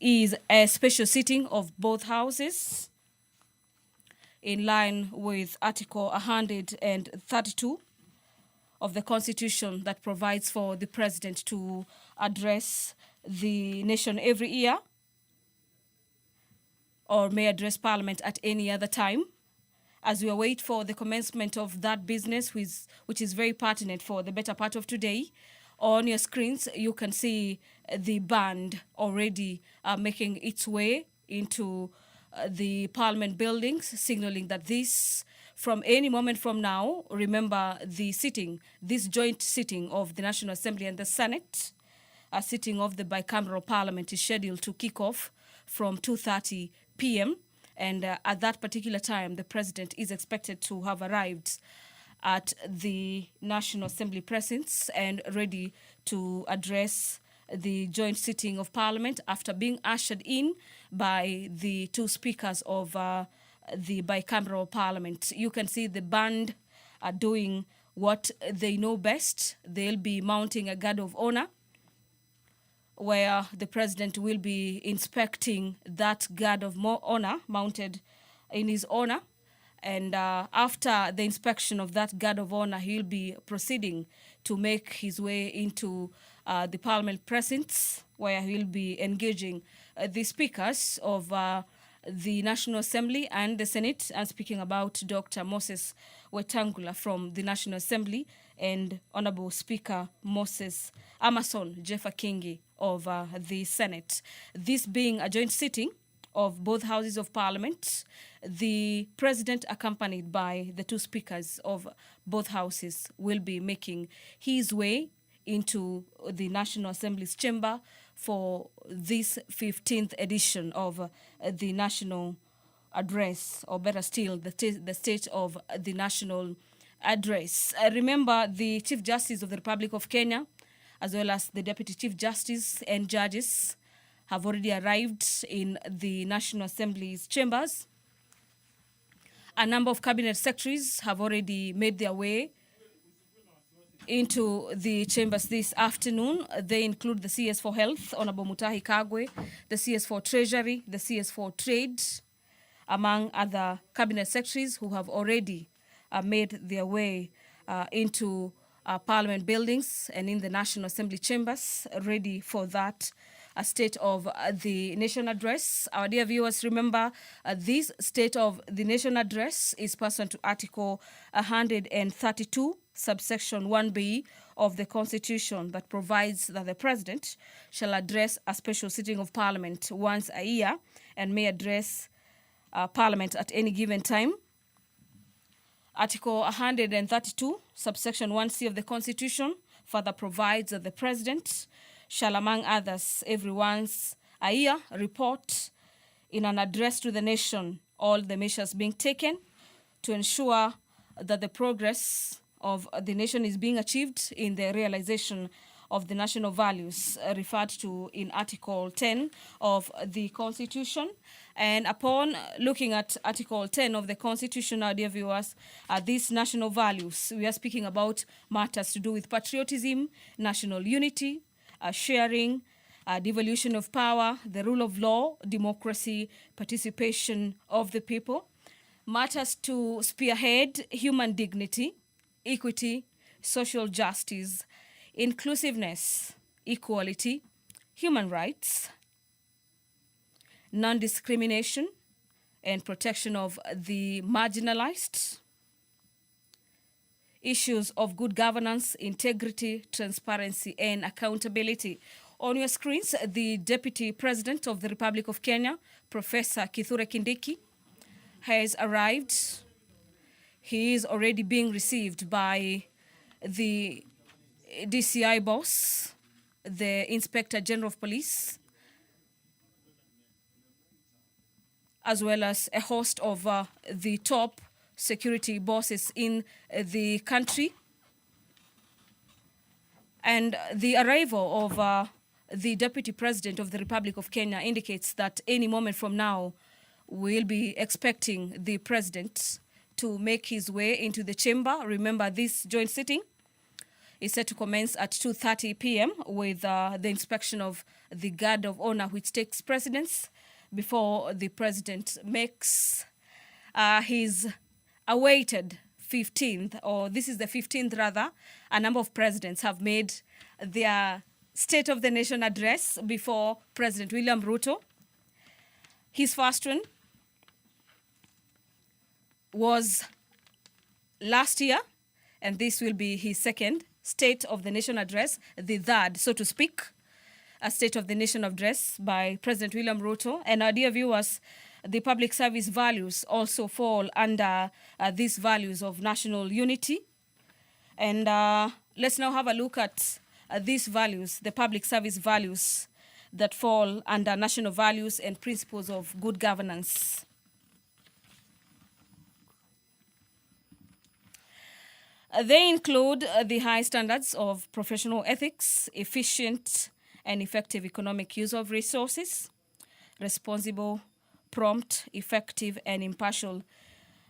is a special sitting of both houses in line with Article 132 of the Constitution that provides for the President to address the nation every year or may address Parliament at any other time. As we await for the commencement of that business, which is very pertinent for the better part of today, on your screens you can see the band already making its way into the Parliament buildings, signaling that this, from any moment from now, remember this joint sitting of the National Assembly and the Senate, a sitting of the bicameral Parliament is scheduled to kick off from 2:30 p.m. And at that particular time, the President is expected to have arrived at the National Assembly precincts and ready to address the joint sitting of Parliament after being ushered in by the two speakers of the bicameral Parliament. You can see the band are doing what they know best. They'll be mounting a guard of honor, where the President will be inspecting that guard of honor mounted in his honor. And after the inspection of that guard of honor, he'll be proceeding to make his way into the Parliament precincts, where he'll be engaging the speakers of the National Assembly and the Senate. I'm speaking about Dr. Moses Wetangula from the National Assembly and Honorable Speaker Moses Amason Jeffa Kingi of the Senate. This being a joint sitting of both houses of Parliament, the President, accompanied by the two speakers of both houses, will be making his way into the National Assembly's chamber for this 15th edition of the National Address, or better still, the State of the National Address. Remember, the Chief Justice of the Republic of Kenya, as well as the Deputy Chief Justice and judges, have already arrived in the National Assembly's chambers. A number of cabinet secretaries have already made their way into the chambers this afternoon. They include the CS for Health, Honorable Mutahi Kagwe, the CS for Treasury, the CS for Trade, among other cabinet secretaries who have already made their way into Parliament buildings and in the National Assembly chambers, ready for that State of the Nation Address. Our dear viewers, remember this State of the Nation Address is pursuant to Article 132, subsection 1B of the Constitution, that provides that the President shall address a special sitting of Parliament once a year and may address Parliament at any given time. Article 132, subsection 1C of the Constitution further provides that the President shall, among others, every once a year report in an address to the nation all the measures being taken to ensure that the progress of the nation is being achieved in the realization of the national values referred to in Article 10 of the Constitution. And upon looking at Article 10 of the Constitution, our dear viewers, these national values, we are speaking about matters to do with patriotism, national unity, sharing, devolution of power, the rule of law, democracy, participation of the people, matters to spearhead human dignity, equity, social justice, inclusiveness, equality, human rights, non-discrimination, and protection of the marginalized, issues of good governance, integrity, transparency, and accountability. On your screens, the Deputy President of the Republic of Kenya, Professor Kithure Kindiki, has arrived. He is already being received by the DCI boss, the Inspector General of Police, as well as a host of the top security bosses in the country. And the arrival of the Deputy President of the Republic of Kenya indicates that any moment from now, we'll be expecting the President to make his way into the chamber. Remember, this joint sitting is set to commence at 2:30 p.m. with the inspection of the guard of honor, which takes precedence before the president makes his awaited 15th, or this is the 15th rather. A number of presidents have made their State of the Nation address before President William Ruto. His first one was last year, and this will be his second State of the Nation address, the third, so to speak, a State of the Nation address by President William Ruto. And our dear viewers, the public service values also fall under these values of national unity. And let's now have a look at these values, the public service values that fall under national values and principles of good governance. They include the high standards of professional ethics, efficient and effective economic use of resources, responsible, prompt, effective and impartial,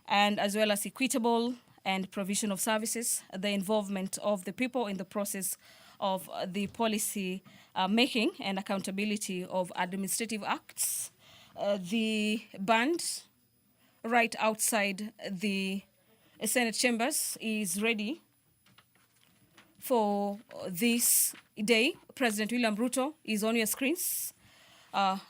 and as well as equitable and provision of services, the involvement of the people in the process of the policy making and accountability of administrative acts. The band right outside the Senate chambers is ready for this day. President William Ruto is on your screens.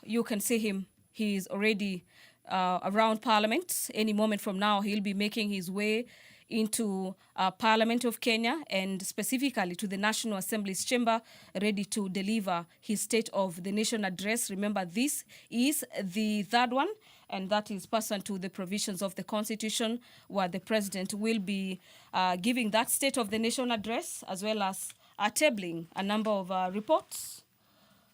You can see him. He is already around Parliament. Any moment from now, he'll be making his way into Parliament of Kenya and specifically to the National Assembly's chamber, ready to deliver his State of the Nation address. Remember, this is the third one, and that is pursuant to the provisions of the Constitution, where the President will be giving that State of the Nation address, as well as tabling a number of reports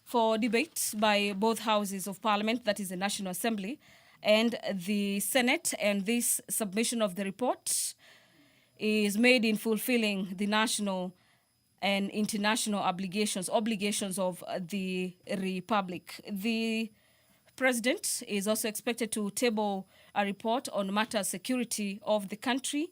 for debate by both houses of Parliament, that is the National Assembly and the Senate. And this submission of the report is made in fulfilling the national and international obligations of the Republic. The President is also expected to table a report on matters security of the country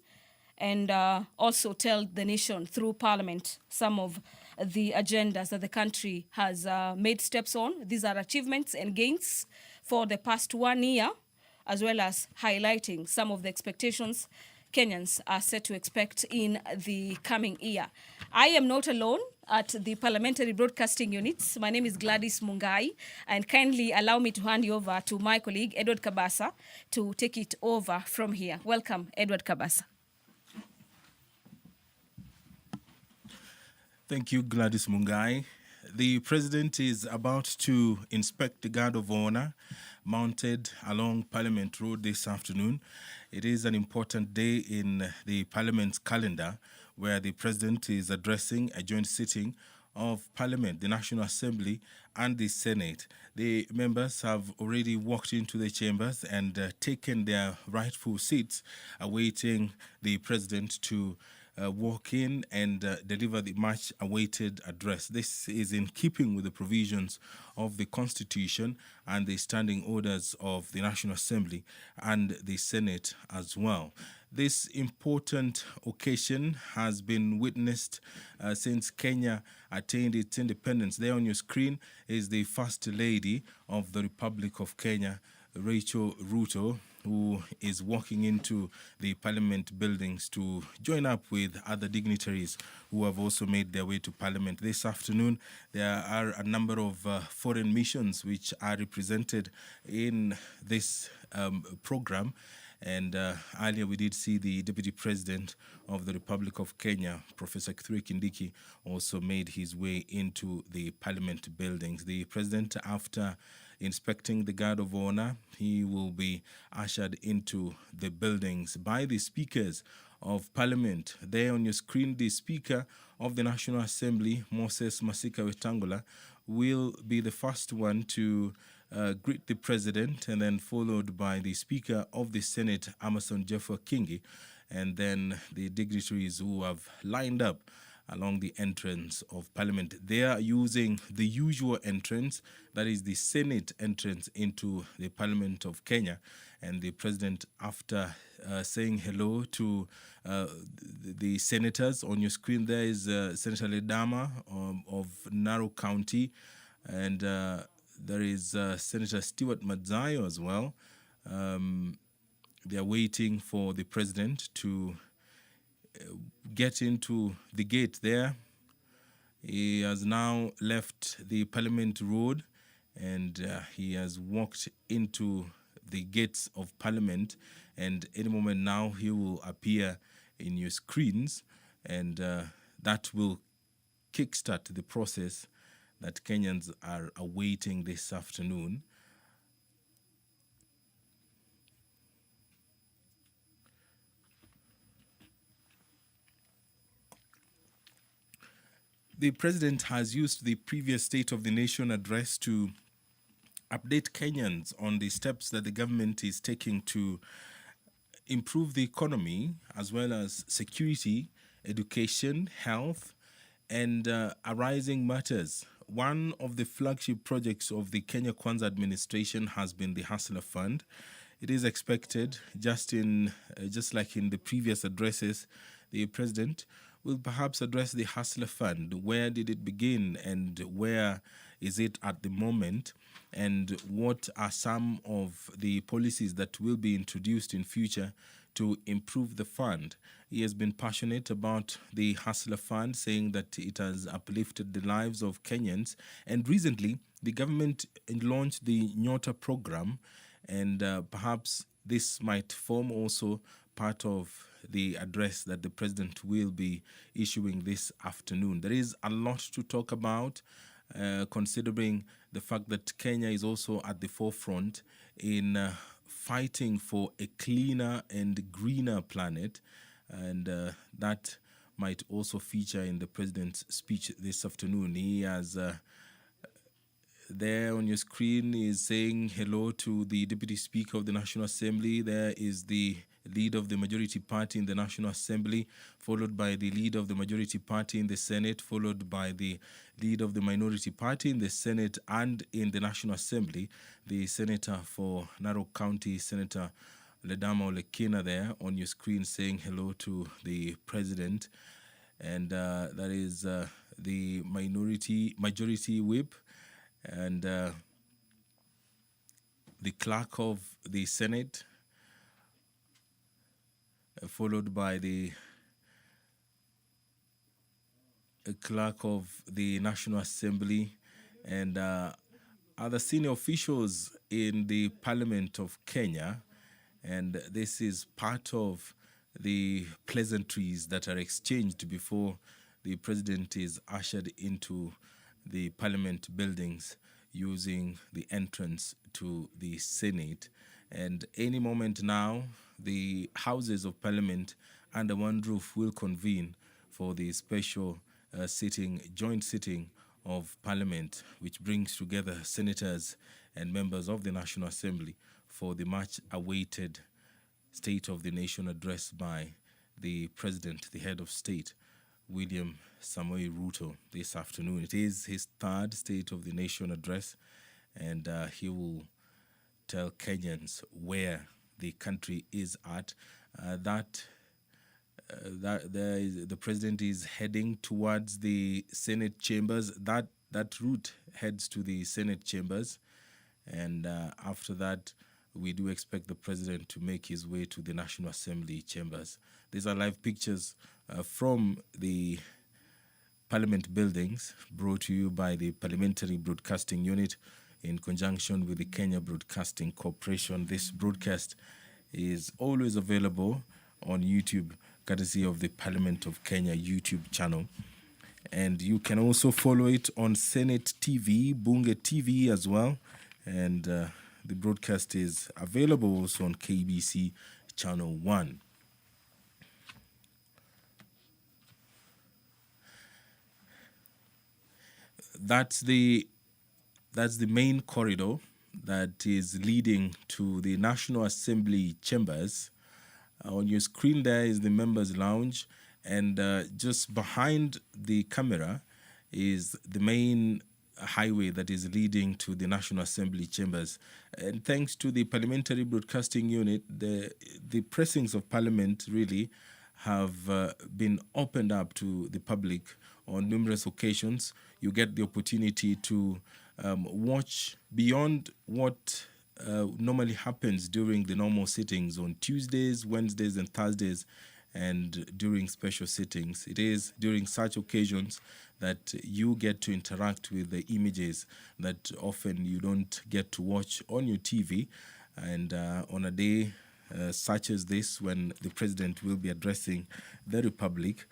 and also tell the nation through Parliament some of the agendas that the country has made steps on. These are achievements and gains for the past 1 year, as well as highlighting some of the expectations Kenyans are set to expect in the coming year. I am not alone at the Parliamentary Broadcasting Units. My name is Gladys Mungai, and kindly allow me to hand you over to my colleague, Edward Kabasa, to take it over from here. Welcome, Edward Kabasa. Thank you, Gladys Mungai. The President is about to inspect the Guard of Honor mounted along Parliament Road this afternoon. It is an important day in the Parliament's calendar, where the President is addressing a joint sitting of Parliament, the National Assembly and the Senate. The members have already walked into the chambers and taken their rightful seats, awaiting the President to walk in and deliver the much-awaited address. This is in keeping with the provisions of the Constitution and the standing orders of the National Assembly and the Senate as well. This important occasion has been witnessed since Kenya attained its independence. There on your screen is the First Lady of the Republic of Kenya, Rachel Ruto, who is walking into the Parliament buildings to join up with other dignitaries who have also made their way to Parliament. This afternoon, there are a number of foreign missions which are represented in this program. And earlier we did see the Deputy President of the Republic of Kenya, Professor Kithure Kindiki, also made his way into the Parliament buildings. The President, after inspecting the Guard of Honor, he will be ushered into the buildings by the speakers of Parliament. There on your screen, the Speaker of the National Assembly, Moses Masika Wetangula, will be the first one to greet the President, and then followed by the Speaker of the Senate, Amason Jefferson Kingi, and then the dignitaries who have lined up along the entrance of Parliament. They are using the usual entrance, that is the Senate entrance into the Parliament of Kenya. And the president, after saying hello to the senators, on your screen there is Senator Ledama of Narok County, and there is Senator Stewart Madzayo as well. They are waiting for the president to get into the gate there. He has now left the Parliament Road, and he has walked into the gates of Parliament, and any moment now he will appear in your screens, and that will kickstart the process that Kenyans are awaiting this afternoon. The president has used the previous State of the Nation address to update Kenyans on the steps that the government is taking to improve the economy, as well as security, education, health, and arising matters. One of the flagship projects of the Kenya Kwanza administration has been the Hustler Fund. It is expected, just like in the previous addresses, the president will perhaps address the Hustler Fund. Where did it begin, and where is it at the moment, and what are some of the policies that will be introduced in future to improve the fund? He has been passionate about the Hustler Fund, saying that it has uplifted the lives of Kenyans. And recently, the government launched the Nyota program, and perhaps this might form also part of the address that the president will be issuing this afternoon. There is a lot to talk about, considering the fact that Kenya is also at the forefront in fighting for a cleaner and greener planet, and that might also feature in the president's speech this afternoon. He has there on your screen is saying hello to the Deputy Speaker of the National Assembly. There is the leader of the majority party in the National Assembly, followed by the leader of the majority party in the Senate, followed by the leader of the minority party in the Senate and in the National Assembly, the Senator for Narok County, Senator Ledama Olekina, there on your screen saying hello to the president. And that is the majority whip, and the clerk of the Senate, followed by the clerk of the National Assembly, and other senior officials in the Parliament of Kenya. And this is part of the pleasantries that are exchanged before the president is ushered into the Parliament buildings using the entrance to the Senate. And any moment now, the Houses of Parliament under one roof will convene for the special joint sitting of Parliament, which brings together senators and members of the National Assembly for the much-awaited State of the Nation address by the President, the head of state, William Samoei Ruto, this afternoon. It is his third State of the Nation address, and he will tell Kenyans where the country is at. The president is heading towards the Senate chambers. That route heads to the Senate chambers, and after that, we do expect the president to make his way to the National Assembly chambers. These are live pictures from the Parliament buildings, brought to you by the Parliamentary Broadcasting Unit in conjunction with the Kenya Broadcasting Corporation. This broadcast is always available on YouTube, courtesy of the Parliament of Kenya YouTube channel. And you can also follow it on Senate TV, Bunge TV as well. And the broadcast is available also on KBC Channel 1. That's the main corridor that is leading to the National Assembly chambers. On your screen there is the members' lounge, And just behind the camera is the main highway that is leading to the National Assembly chambers. And thanks to the Parliamentary Broadcasting Unit, the pressings of Parliament really have been opened up to the public on numerous occasions. You get the opportunity to watch beyond what normally happens during the normal sittings on Tuesdays, Wednesdays, and Thursdays, and during special sittings. It is during such occasions that you get to interact with the images that often you don't get to watch on your TV. And on a day such as this, when the president will be addressing the Republic,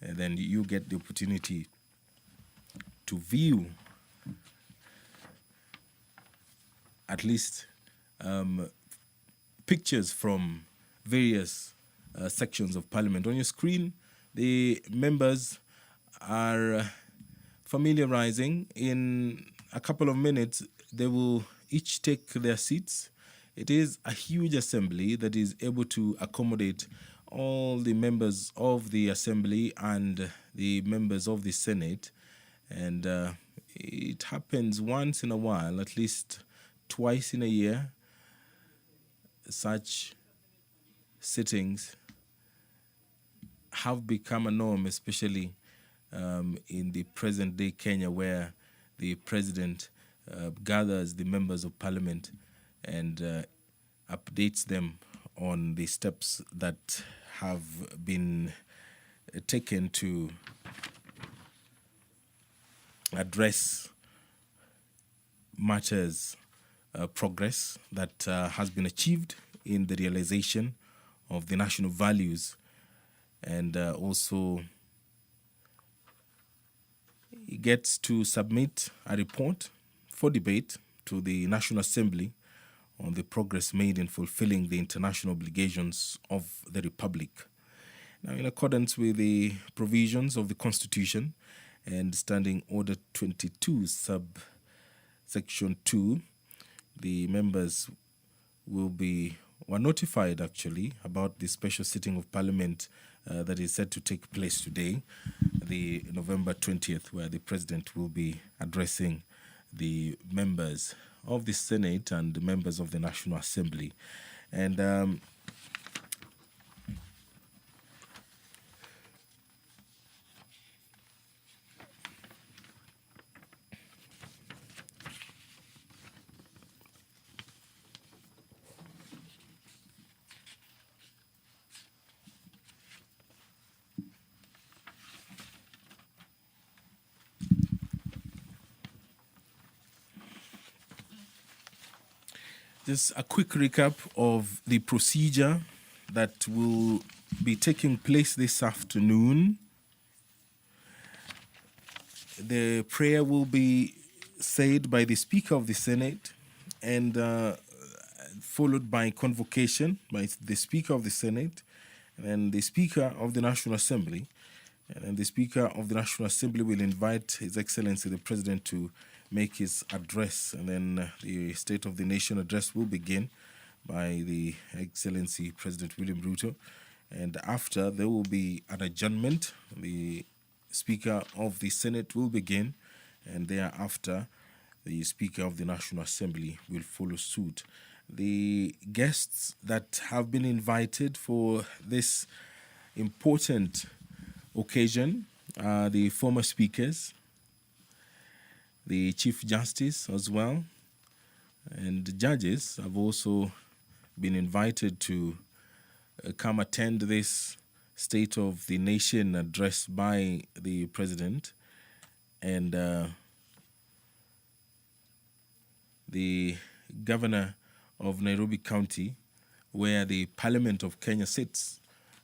then you get the opportunity to view at least pictures from various sections of Parliament. On your screen, the members are familiarizing. In a couple of minutes, they will each take their seats. It is a huge assembly that is able to accommodate all the members of the assembly and the members of the Senate. And it happens once in a while, at least twice in a year. Such sittings have become a norm, especially in the present day Kenya, where the president gathers the members of parliament and updates them on the steps that have been taken to address matters, progress that has been achieved in the realization of the national values, and also he gets to submit a report for debate to the National Assembly on the progress made in fulfilling the international obligations of the Republic. Now, in accordance with the provisions of the Constitution and Standing Order 22, subsection 2, the members were notified actually about the special sitting of Parliament that is set to take place today, the November 20th, where the President will be addressing the members of the Senate and the members of the National Assembly. And just a quick recap of the procedure that will be taking place this afternoon. The prayer will be said by the Speaker of the Senate and followed by convocation by the Speaker of the Senate and the Speaker of the National Assembly. And the Speaker of the National Assembly will invite His Excellency the President to make his address, and then the State of the Nation address will begin by the Excellency President William Ruto. And after, there will be an adjournment. The Speaker of the Senate will begin, and thereafter, the Speaker of the National Assembly will follow suit. The guests that have been invited for this important occasion are the former speakers, the Chief Justice as well, and judges have also been invited to come attend this State of the Nation address by the President. And the Governor of Nairobi County, where the Parliament of Kenya sits,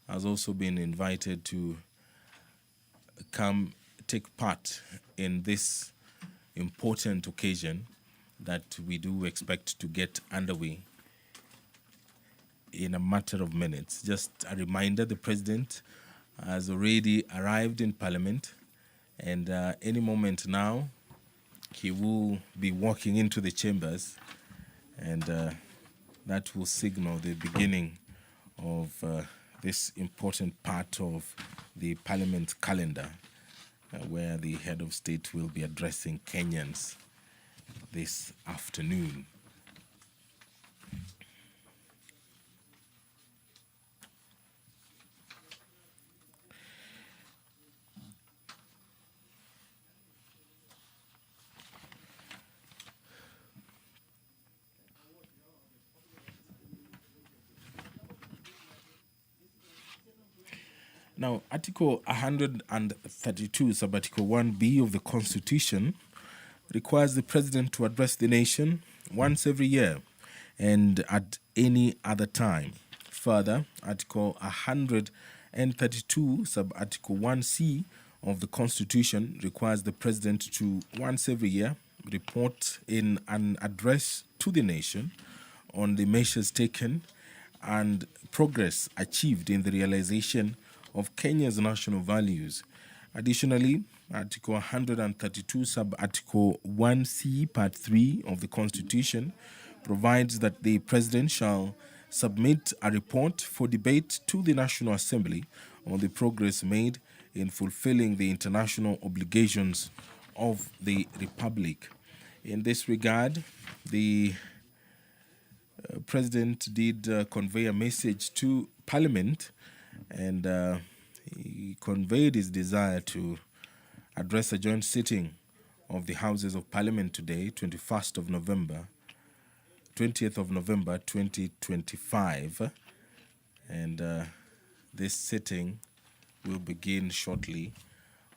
has also been invited to come take part in this important occasion that we do expect to get underway in a matter of minutes. Just a reminder, the President has already arrived in Parliament, and any moment now he will be walking into the chambers, and that will signal the beginning of this important part of the Parliament calendar, where the head of state will be addressing Kenyans this afternoon. Now, Article 132, Sub-Article 1B of the Constitution requires the President to address the nation once every year and at any other time. Further, Article 132, Sub-Article 1C of the Constitution requires the President to, once every year, report in an address to the nation on the measures taken and progress achieved in the realization of Kenya's national values. Additionally, Article 132, Sub-Article 1C, Part 3 of the Constitution provides that the President shall submit a report for debate to the National Assembly on the progress made in fulfilling the international obligations of the Republic. In this regard, the President did convey a message to Parliament, and he conveyed his desire to address a joint sitting of the Houses of Parliament today, 20th of November 2025. And this sitting will begin shortly.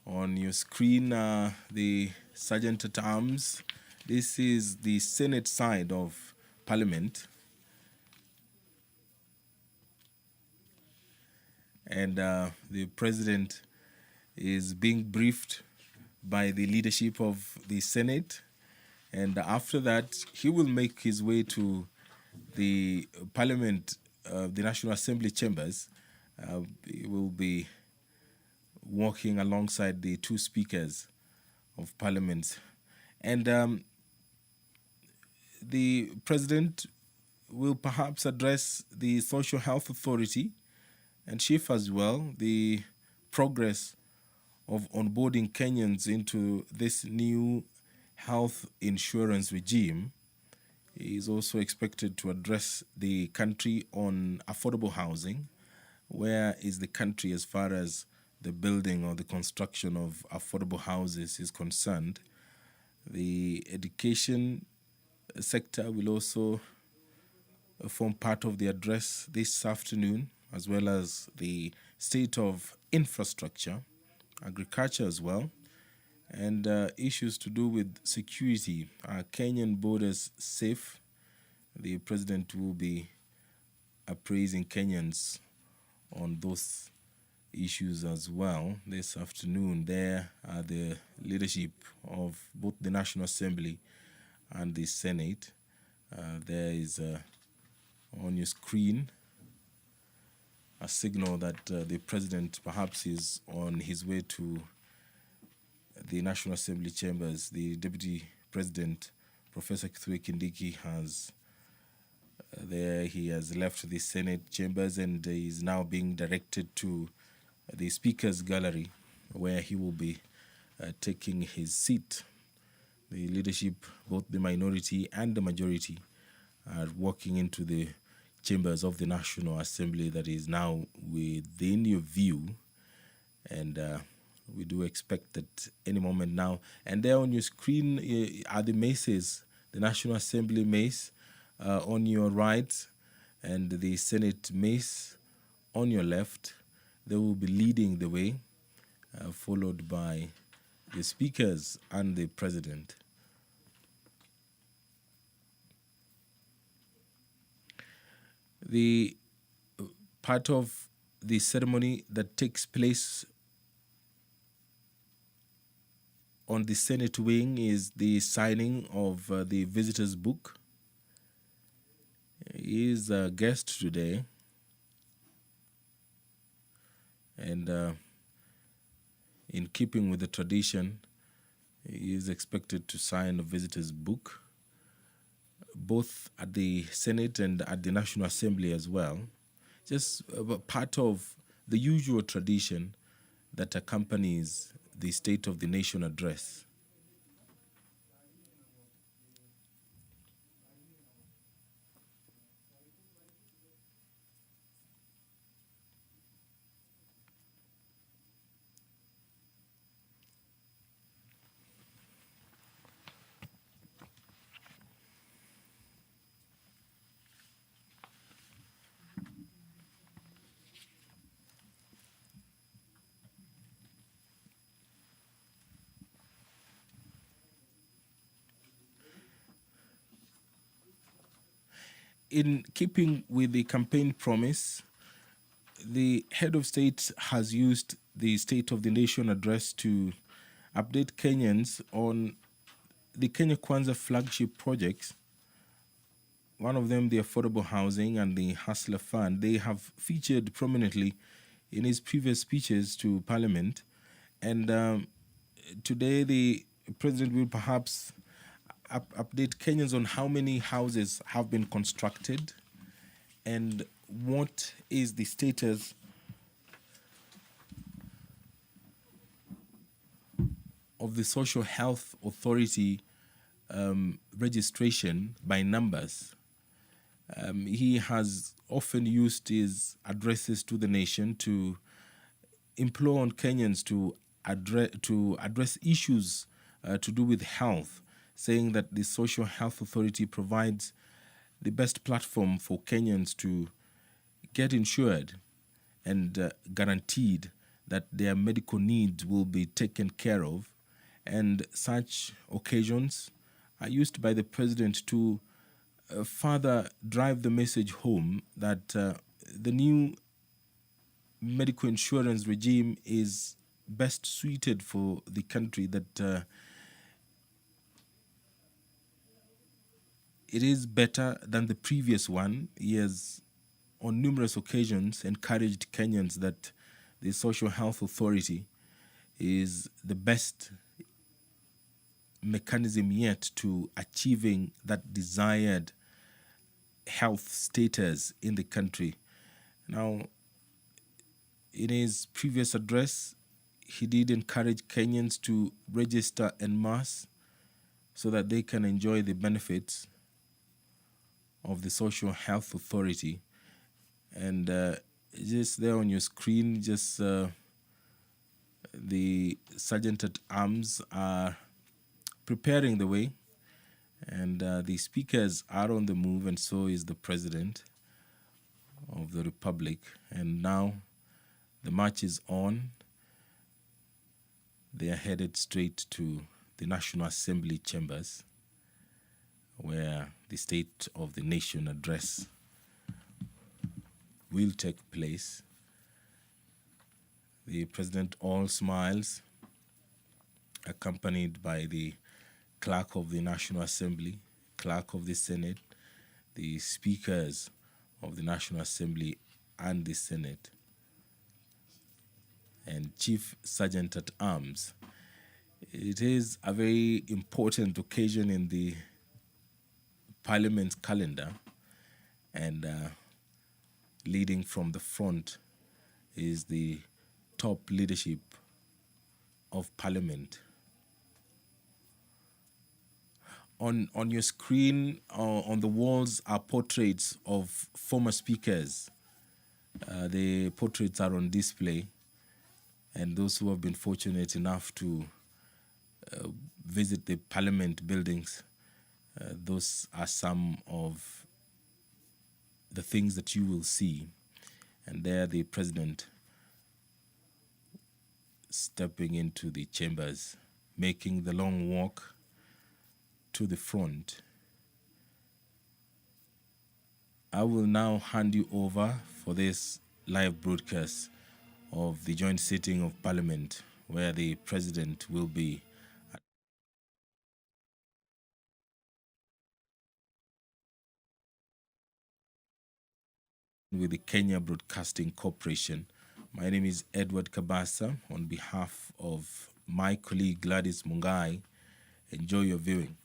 On your screen, the Sergeant at Arms. This is the Senate side of Parliament. And the President is being briefed by the leadership of the Senate. And after that, he will make his way to the Parliament, the National Assembly chambers. He will be walking alongside the two speakers of Parliament. And the President will perhaps address the Social Health Authority and chief as well, the progress of onboarding Kenyans into this new health insurance regime. He is also expected to address the country on affordable housing. Where is the country as far as the building or the construction of affordable houses is concerned? The education sector will also form part of the address this afternoon, as well as the state of infrastructure, agriculture as well, and issues to do with security. Are Kenyan borders safe? The President will be appraising Kenyans on those issues as well this afternoon. There are the leadership of both the National Assembly and the Senate. There is on your screen a signal that the President perhaps is on his way to the National Assembly chambers. The Deputy President, Professor Kithure Kindiki, has he has left the Senate chambers and is now being directed to the Speaker's Gallery, where he will be taking his seat. The leadership, both the minority and the majority, are walking into the chambers of the National Assembly that is now within your view, and we do expect that any moment now. And there on your screen are the maces, the National Assembly mace on your right and the Senate mace on your left. They will be leading the way, followed by the speakers and the President. The part of the ceremony that takes place on the Senate wing is the signing of the visitor's book. He is a guest today, and in keeping with the tradition, he is expected to sign a visitor's book, both at the Senate and at the National Assembly as well. just part of the usual tradition that accompanies the State of the Nation address. In keeping with the campaign promise, the head of state has used the State of the Nation address to update Kenyans on the Kenya Kwanza flagship projects. One of them, the affordable housing and the Hustler Fund, they have featured prominently in his previous speeches to Parliament. And today, the president will perhaps update Kenyans on how many houses have been constructed and what is the status of the Social Health Authority registration by numbers. He has often used his addresses to the nation to implore on Kenyans to address issues to do with health, saying that the Social Health Authority provides the best platform for Kenyans to get insured and guaranteed that their medical needs will be taken care of. And such occasions are used by the president to further drive the message home that the new medical insurance regime is best suited for the country, that it is better than the previous one. He has, on numerous occasions, encouraged Kenyans that the Social Health Authority is the best mechanism yet to achieving that desired health status in the country. Now, in his previous address, he did encourage Kenyans to register en masse so that they can enjoy the benefits of the Social Health Authority. And just there on your screen, just the Sergeant at Arms are preparing the way, and the speakers are on the move, and so is the President of the Republic. And now the march is on. They are headed straight to the National Assembly chambers, where the State of the Nation address will take place. The President all smiles, accompanied by the Clerk of the National Assembly, Clerk of the Senate, the Speakers of the National Assembly and the Senate, and Chief Sergeant at Arms. It is a very important occasion in the Parliament's calendar, and leading from the front is the top leadership of Parliament. On your screen, on the walls, are portraits of former speakers. The portraits are on display, and those who have been fortunate enough to visit the Parliament buildings, those are some of the things that you will see. And there the President stepping into the chambers, making the long walk to the front. I will now hand you over for this live broadcast of the joint sitting of Parliament, where the President will be with the Kenya Broadcasting Corporation. My name is Edward Kabasa. On behalf of my colleague Gladys Mungai, enjoy your viewing.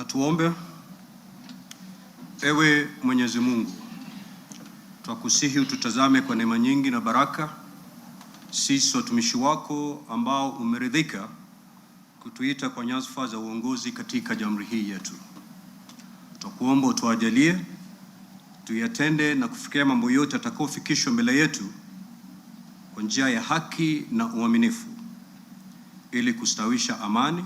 Na tuombe. Ewe Mwenyezi Mungu, twakusihi ututazame kwa neema nyingi na baraka, sisi watumishi wako ambao umeridhika kutuita kwa nyadhifa za uongozi katika jamhuri hii yetu. Twakuomba utuajalie tuyatende na kufikia mambo yote atakayofikishwa mbele yetu kwa njia ya haki na uaminifu, ili kustawisha amani,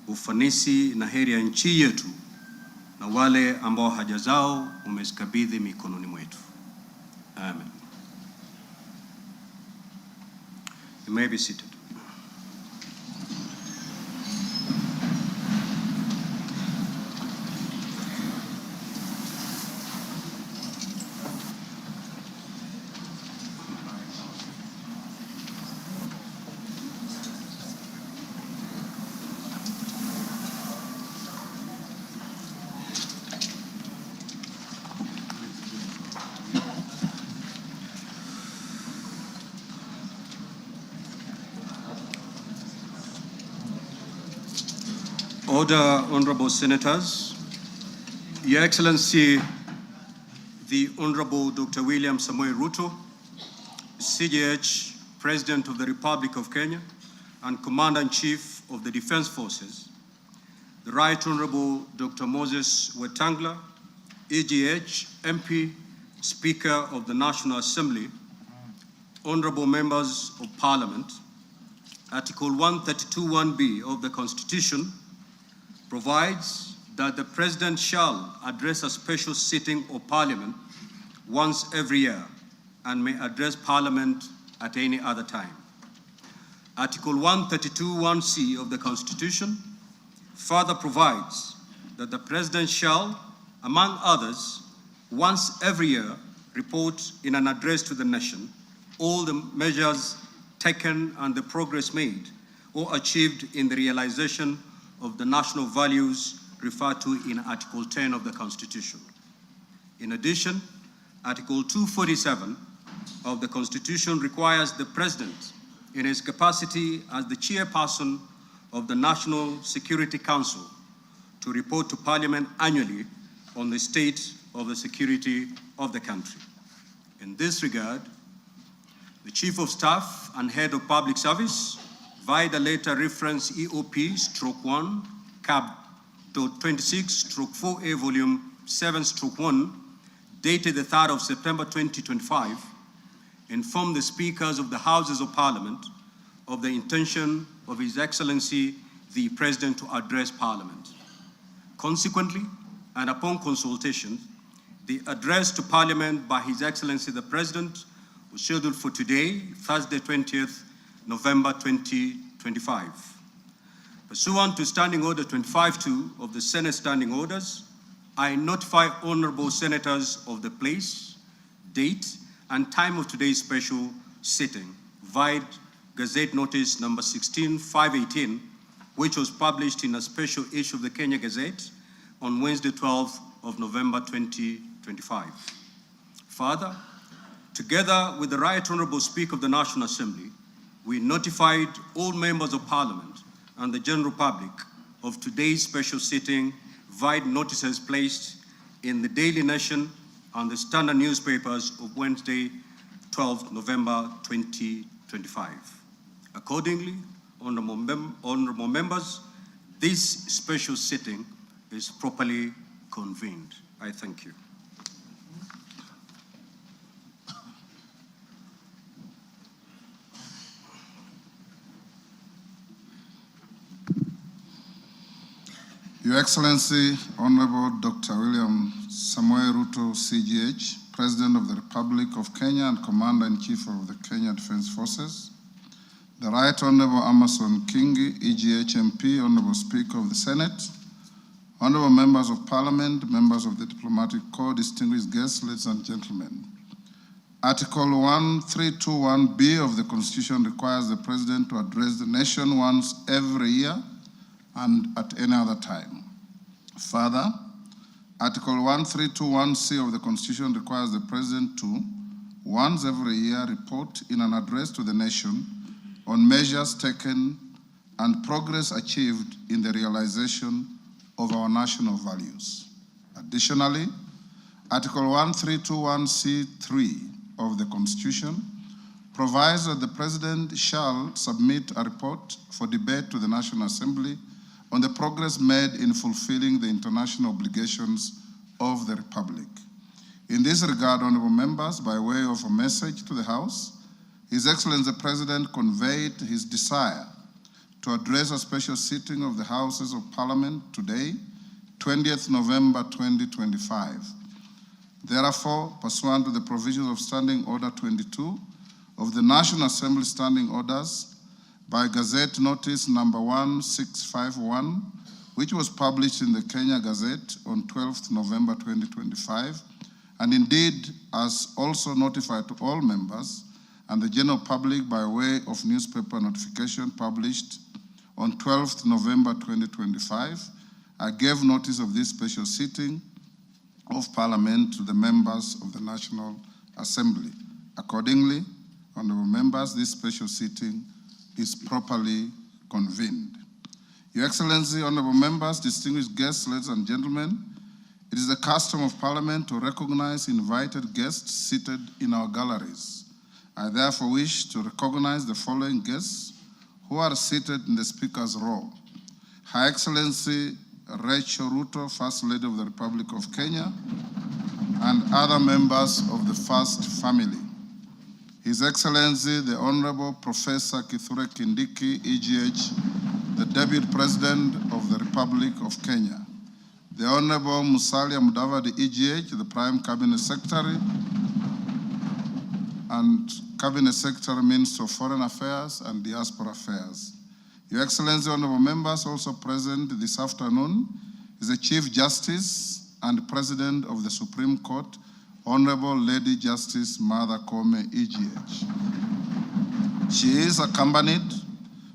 ufanisi na heri ya nchi yetu na wale ambao haja zao umezikabidhi mikononi mwetu. Amen. You may be seated. Order, Honorable Senators. Your Excellency, the Honorable Dr. William Samoei Ruto, CJH, President of the Republic of Kenya and Commander-in-Chief of the Defense Forces, the Right Honorable Dr. Moses Wetangula, EGH, MP, Speaker of the National Assembly, Honorable Members of Parliament, Article 132(1)(b) of the Constitution provides that the President shall address a special sitting of Parliament once every year and may address Parliament at any other time. Article 132(1)(c) of the Constitution further provides that the President shall, among others, once every year report in an address to the nation all the measures taken and the progress made or achieved in the realization of the national values referred to in Article 10 of the Constitution. In addition, Article 247 of the Constitution requires the President, in his capacity as the chairperson of the National Security Council, to report to Parliament annually on the state of the security of the country. In this regard, the Chief of Staff and Head of Public Service, via the letter reference EOP/1 CAB.26/4A volume 7/1 dated the 3rd of September 2025, informed the speakers of the Houses of Parliament of the intention of His Excellency the President to address Parliament. Consequently, and upon consultation, the address to Parliament by His Excellency the President was scheduled for today, Thursday 20th November 2025. Pursuant to Standing Order 25(2) of the Senate Standing Orders, I notify honorable senators of the place, date, and time of today's special sitting via Gazette Notice number 16/518, which was published in a special issue of the Kenya Gazette on Wednesday 12th of November 2025. Further, together with the Right Honorable Speaker of the National Assembly, we notified all members of Parliament and the general public of today's special sitting via notices placed in the Daily Nation and the Standard newspapers of Wednesday, 12th November 2025. Accordingly, honorable members, this special sitting is properly convened. I thank you. Your Excellency, Honorable Dr. William Samoei Ruto, CGH, President of the Republic of Kenya and Commander-in-Chief of the Kenya Defense Forces, the Right Honorable Amason Kingi, EGH MP, Honorable Speaker of the Senate, Honorable Members of Parliament, members of the Diplomatic Corps, distinguished guests, ladies and gentlemen. Article 1321(b) of the Constitution requires the President to address the nation once every year and at any other time. Further, Article 1321(c) of the Constitution requires the President to, once every year, report in an address to the nation on measures taken and progress achieved in the realization of our national values. Additionally, Article 1321C3 of the Constitution provides that the President shall submit a report for debate to the National Assembly on the progress made in fulfilling the international obligations of the Republic. In this regard, honorable members, by way of a message to the House, His Excellency the President conveyed his desire to address a special sitting of the Houses of Parliament today, 20th November 2025. Therefore, pursuant to the provisions of Standing Order 22 of the National Assembly Standing Orders, by Gazette Notice number 1651, which was published in the Kenya Gazette on 12th November 2025, and indeed as also notified to all members and the general public by way of newspaper notification published on 12th November 2025, I gave notice of this special sitting of Parliament to the members of the National Assembly. Accordingly, honorable members, this special sitting is properly convened. Your Excellency, honorable members, distinguished guests, ladies and gentlemen, it is the custom of Parliament to recognize invited guests seated in our galleries. I therefore wish to recognize the following guests who are seated in the Speaker's row. Her Excellency Rachel Ruto, First Lady of the Republic of Kenya, and other members of the First Family. His Excellency, the Honorable Professor Kithure Kindiki, EGH, the Deputy President of the Republic of Kenya. The Honorable Musalia Mudavadi, EGH, the Prime Cabinet Secretary, and Cabinet Secretary, Minister of Foreign Affairs and Diaspora Affairs. Your Excellency, honorable members, also present this afternoon is the Chief Justice and President of the Supreme Court, Honorable Lady Justice Martha Koome, EGH. She is accompanied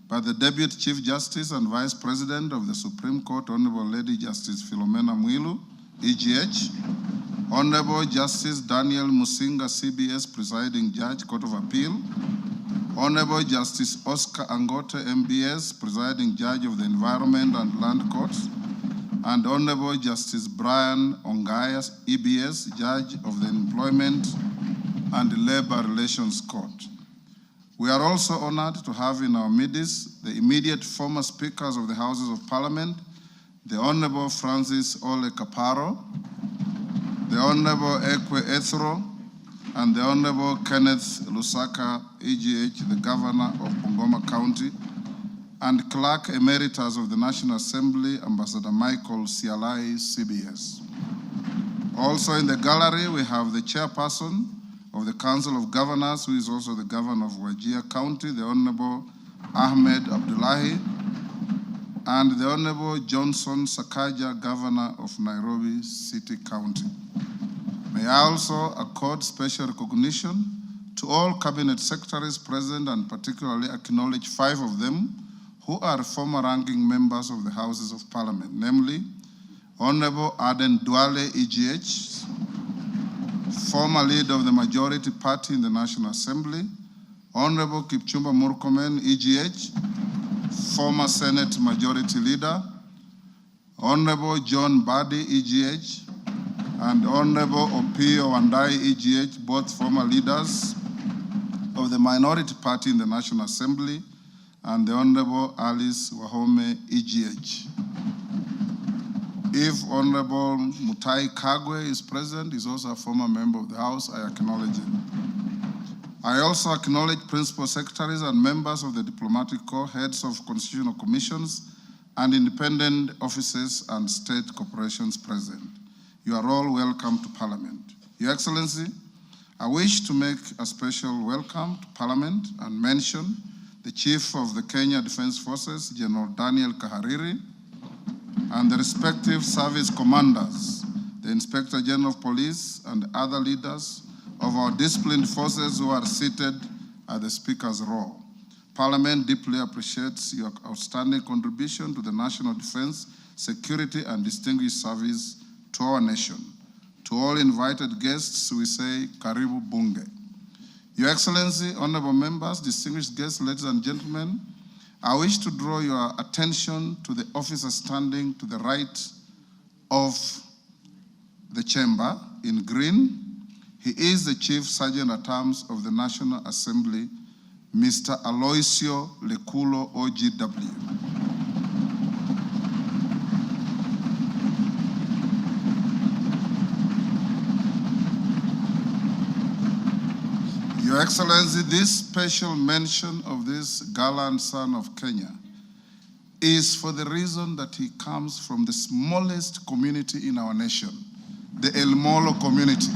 by the Deputy Chief Justice and Vice President of the Supreme Court, Honorable Lady Justice Philomena Mwilu, EGH, Honorable Justice Daniel Musinga, CBS Presiding Judge, Court of Appeal, Honorable Justice Oscar Angote, MBS, Presiding Judge of the Environment and Land Court, and Honorable Justice Brian Ongaya, EBS, Judge of the Employment and Labor Relations Court. We are also honored to have in our midst the immediate former Speakers of the Houses of Parliament, the Honorable Francis Ole Kaparo, the Honorable Ekwe Ethro, and the Honorable Kenneth Lusaka, EGH, the Governor of Bungoma County, and Clerk Emeritus of the National Assembly, Ambassador Michael Sialai, CBS. Also in the gallery, we have the Chairperson of the Council of Governors, who is also the Governor of Wajir County, the Honorable Ahmed Abdullahi, and the Honorable Johnson Sakaja, Governor of Nairobi City County. May I also accord special recognition to all Cabinet Secretaries present and particularly acknowledge 5 of them who are former ranking members of the Houses of Parliament, namely Honorable Aden Duale, EGH, former leader of the majority party in the National Assembly, Honorable Kipchumba Murkomen, EGH, former Senate Majority Leader, Honorable John Badi, EGH, and Honorable Opio Wandai, EGH, both former leaders of the minority party in the National Assembly, and the Honorable Alice Wahome, EGH. If Honorable Mutai Kagwe is present, he's also a former member of the House, I acknowledge him. I also acknowledge Principal Secretaries and members of the Diplomatic Corps, heads of constitutional commissions, and independent offices and state corporations present. You are all welcome to Parliament. Your Excellency, I wish to make a special welcome to Parliament and mention the Chief of the Kenya Defence Forces, General Daniel Kahariri, and the respective service commanders, the Inspector General of Police, and other leaders of our disciplined forces who are seated at the Speaker's row. Parliament deeply appreciates your outstanding contribution to the national defense, security, and distinguished service to our nation. To all invited guests, we say, Karibu Bunge. Your Excellency, honorable members, distinguished guests, ladies and gentlemen, I wish to draw your attention to the officer standing to the right of the chamber in green. He is the Chief Sergeant at Arms of the National Assembly, Mr. Aloisio Lekulo, OGW. Your Excellency, this special mention of this gallant son of Kenya is for the reason that he comes from the smallest community in our nation, the El Molo community,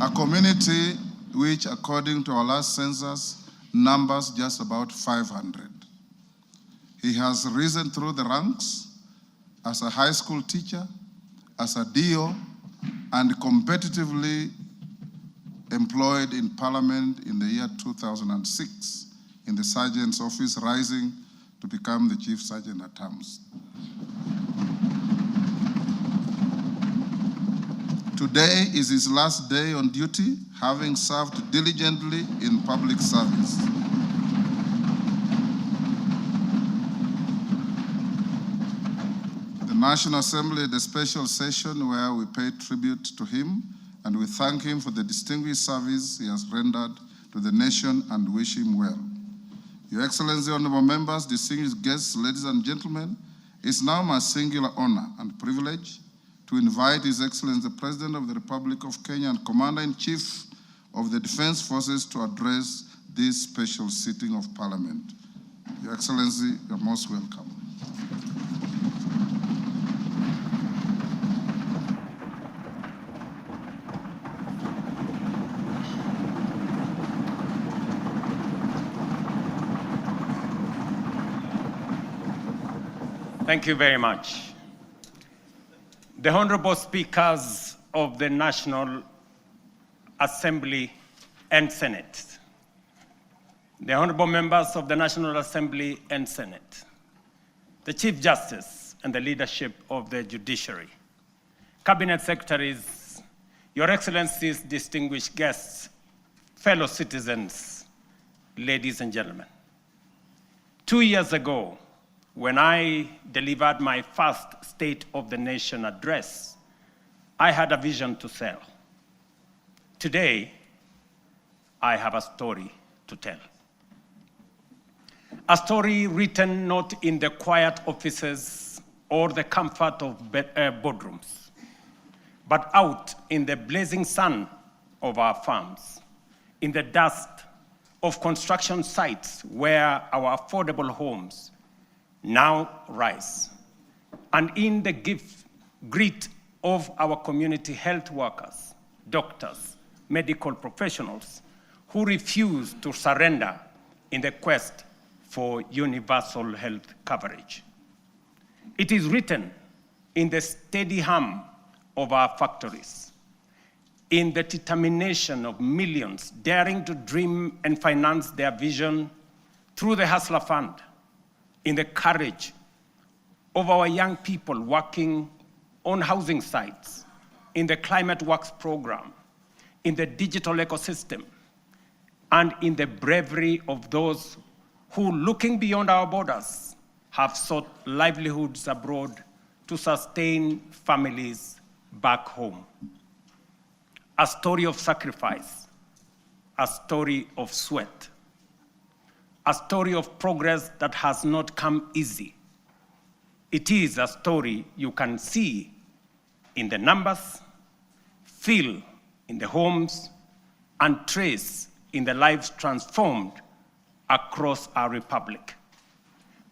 a community which, according to our last census, numbers just about 500. He has risen through the ranks as a high school teacher, as a DO, and competitively employed in Parliament in the year 2006 in the Sergeant's office, rising to become the Chief Sergeant at Arms. Today is his last day on duty, having served diligently in public service. The National Assembly, the special session where we pay tribute to him, and we thank him for the distinguished service he has rendered to the nation and wish him well. Your Excellency, honorable members, distinguished guests, ladies and gentlemen, it's now my singular honor and privilege to invite His Excellency, the President of the Republic of Kenya and Commander-in-Chief of the Defense Forces to address this special sitting of Parliament. Your Excellency, you're most welcome. Thank you very much. The Honorable Speakers of the National Assembly and Senate, the Honorable Members of the National Assembly and Senate, the Chief Justice and the leadership of the Judiciary, Cabinet Secretaries, Your Excellencies, distinguished guests, fellow citizens, ladies and gentlemen. 2 years ago, when I delivered my first State of the Nation address, I had a vision to sell. Today, I have a story to tell. A story written not in the quiet offices or the comfort of boardrooms, but out in the blazing sun of our farms, in the dust of construction sites where our affordable homes now rise, and in the grit of our community health workers, doctors, medical professionals who refuse to surrender in the quest for universal health coverage. It is written in the steady hum of our factories, in the determination of millions daring to dream and finance their vision through the Hustler Fund, in the courage of our young people working on housing sites, in the Climate Works program, in the digital ecosystem, and in the bravery of those who, looking beyond our borders, have sought livelihoods abroad to sustain families back home. A story of sacrifice, a story of sweat, a story of progress that has not come easy. It is a story you can see in the numbers, feel in the homes, and trace in the lives transformed across our republic.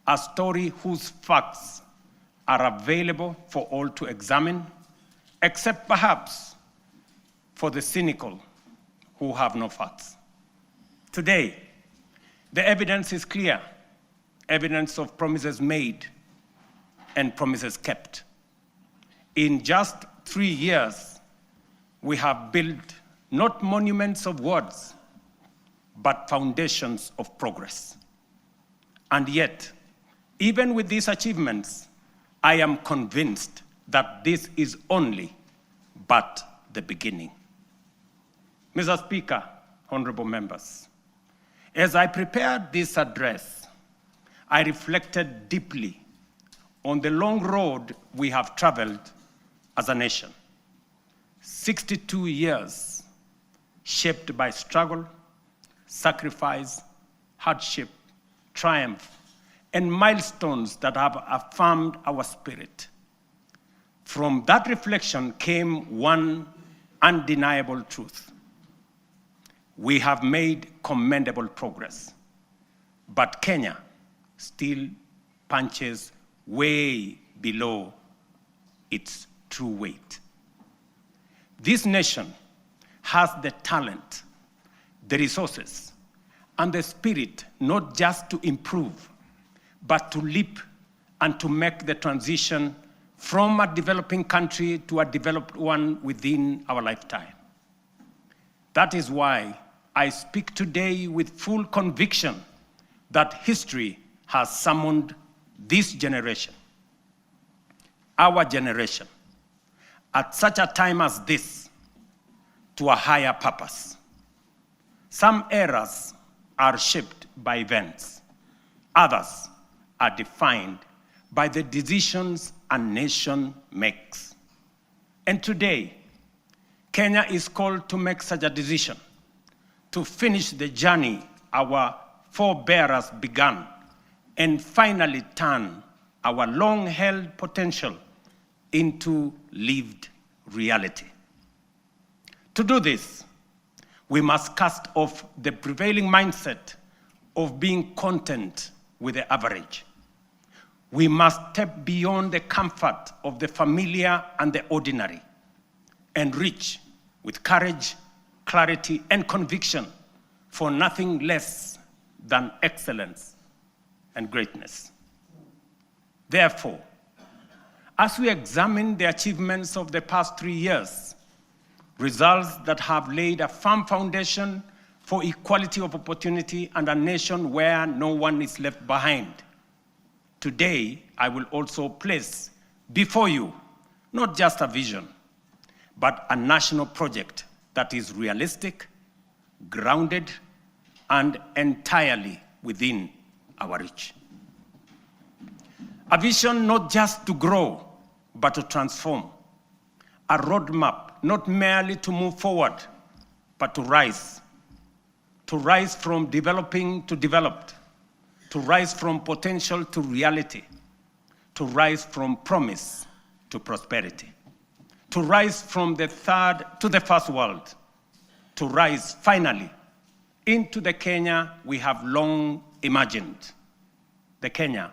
A story whose facts are available for all to examine, except perhaps for the cynical who have no facts. Today, the evidence is clear, evidence of promises made and promises kept. In just 3 years, we have built not monuments of words, but foundations of progress. And yet, even with these achievements, I am convinced that this is only but the beginning. Mr. Speaker, honorable members, As I prepared this address, I reflected deeply on the long road we have traveled as a nation. 62 years shaped by struggle, sacrifice, hardship, triumph, and milestones that have affirmed our spirit. From that reflection came one undeniable truth. We have made commendable progress, but Kenya still punches way below its true weight. This nation has the talent, the resources, and the spirit not just to improve, but to leap and to make the transition from a developing country to a developed one within our lifetime. That is why I speak today with full conviction that history has summoned this generation, our generation, at such a time as this, to a higher purpose. Some eras are shaped by events. Others are defined by the decisions a nation makes. And today, Kenya is called to make such a decision, to finish the journey our forebears began and finally turn our long-held potential into lived reality. To do this, we must cast off the prevailing mindset of being content with the average. We must step beyond the comfort of the familiar and the ordinary and reach with courage, clarity, and conviction for nothing less than excellence and greatness. Therefore, as we examine the achievements of the past 3 years, results that have laid a firm foundation for equality of opportunity and a nation where no one is left behind, today I will also place before you not just a vision, but a national project that is realistic, grounded, and entirely within our reach. A vision not just to grow, but to transform. A roadmap not merely to move forward, but to rise from developing to developed, to rise from potential to reality, to rise from promise to prosperity, to rise from the third to the first world, to rise finally into the Kenya we have long imagined, the Kenya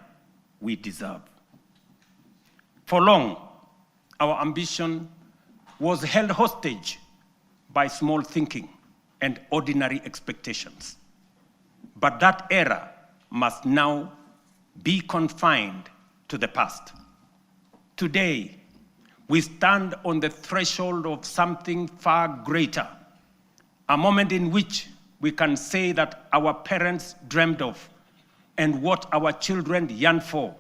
we deserve. For long, our ambition was held hostage by small thinking and ordinary expectations. But that era must now be confined to the past. Today, we stand on the threshold of something far greater, a moment in which we can say that our parents dreamed of and what our children yearn for,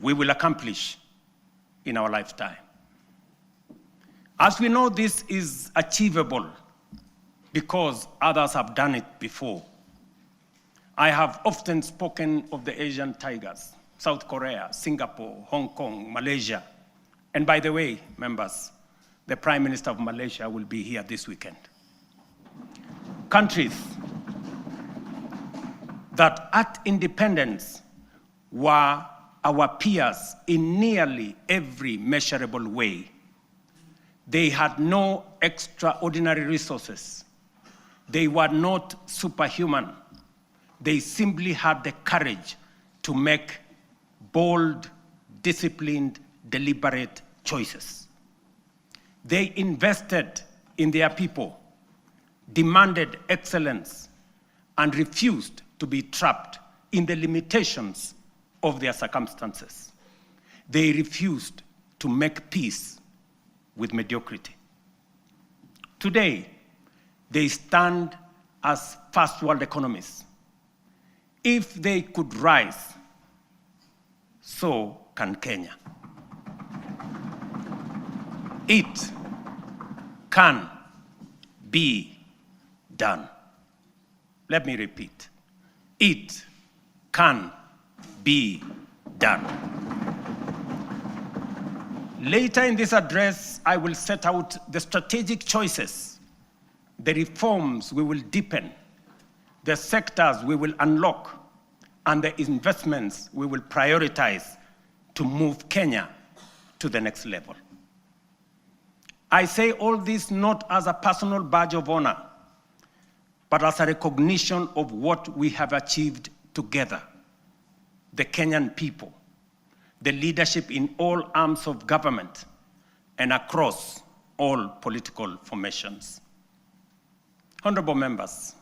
we will accomplish in our lifetime. As we know, this is achievable because others have done it before. I have often spoken of the Asian tigers, South Korea, Singapore, Hong Kong, Malaysia. And by the way, members, the Prime Minister of Malaysia will be here this weekend. Countries that at independence were our peers in nearly every measurable way. They had no extraordinary resources. They were not superhuman. They simply had the courage to make bold, disciplined, deliberate choices. They invested in their people, demanded excellence, and refused to be trapped in the limitations of their circumstances. They refused to make peace with mediocrity. Today, they stand as first world economies. If they could rise, so can Kenya. It can be done. Let me repeat. It can be done. Later in this address, I will set out the strategic choices, the reforms we will deepen, the sectors we will unlock, and the investments we will prioritize to move Kenya to the next level. I say all this not as a personal badge of honor, but as a recognition of what we have achieved together, the Kenyan people, the leadership in all arms of government, and across all political formations. Honorable members,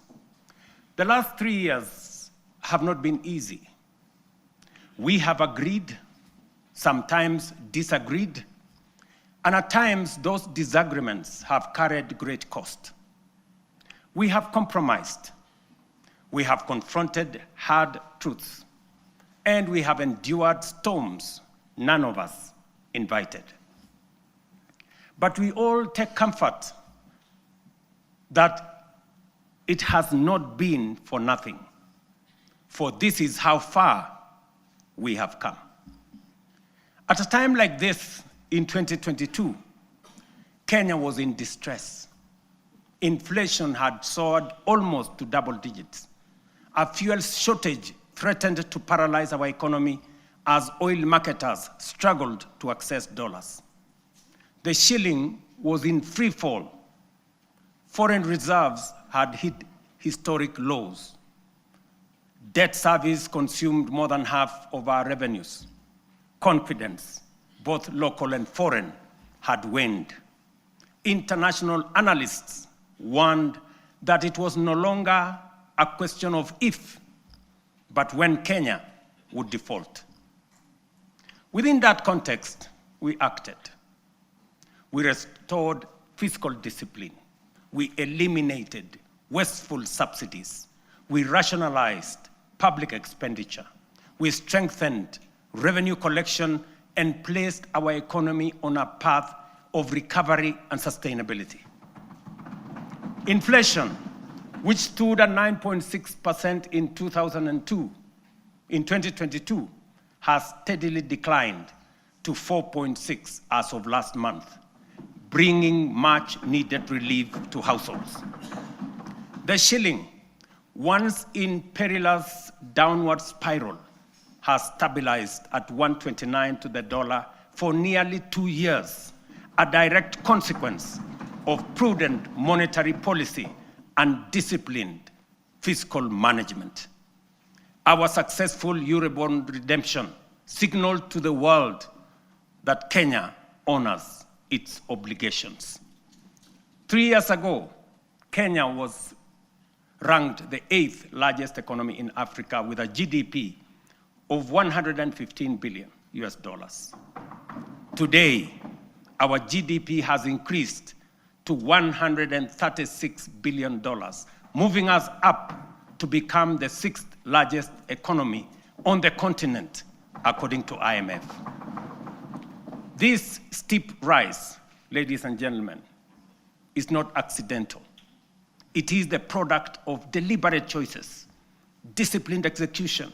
the last 3 years have not been easy. We have agreed, sometimes disagreed, and at times those disagreements have carried great cost. We have compromised, we have confronted hard truths, and we have endured storms none of us invited. But we all take comfort that it has not been for nothing, for this is how far we have come. At a time like this, in 2022, Kenya was in distress. Inflation had soared almost to double digits. A fuel shortage threatened to paralyze our economy as oil marketers struggled to access dollars. The shilling was in free fall. Foreign reserves had hit historic lows. Debt service consumed more than half of our revenues. Confidence, both local and foreign, had waned. International analysts warned that it was no longer a question of if, but when Kenya would default. Within that context, we acted. We restored fiscal discipline. We eliminated wasteful subsidies. We rationalized public expenditure. We strengthened revenue collection and placed our economy on a path of recovery and sustainability. Inflation, which stood at 9.6% in 2002, in 2022, has steadily declined to 4.6% as of last month, bringing much needed relief to households. The shilling, once in perilous downward spiral, has stabilized at 129 to the dollar for nearly 2 years, a direct consequence of prudent monetary policy and disciplined fiscal management. Our successful Eurobond redemption signaled to the world that Kenya honors its obligations. 3 years ago, Kenya was ranked the 8th largest economy in Africa with a GDP of $115 billion US. Today, our GDP has increased to $136 billion, moving us up to become the 6th largest economy on the continent, according to IMF. This steep rise, ladies and gentlemen, is not accidental. It is the product of deliberate choices, disciplined execution,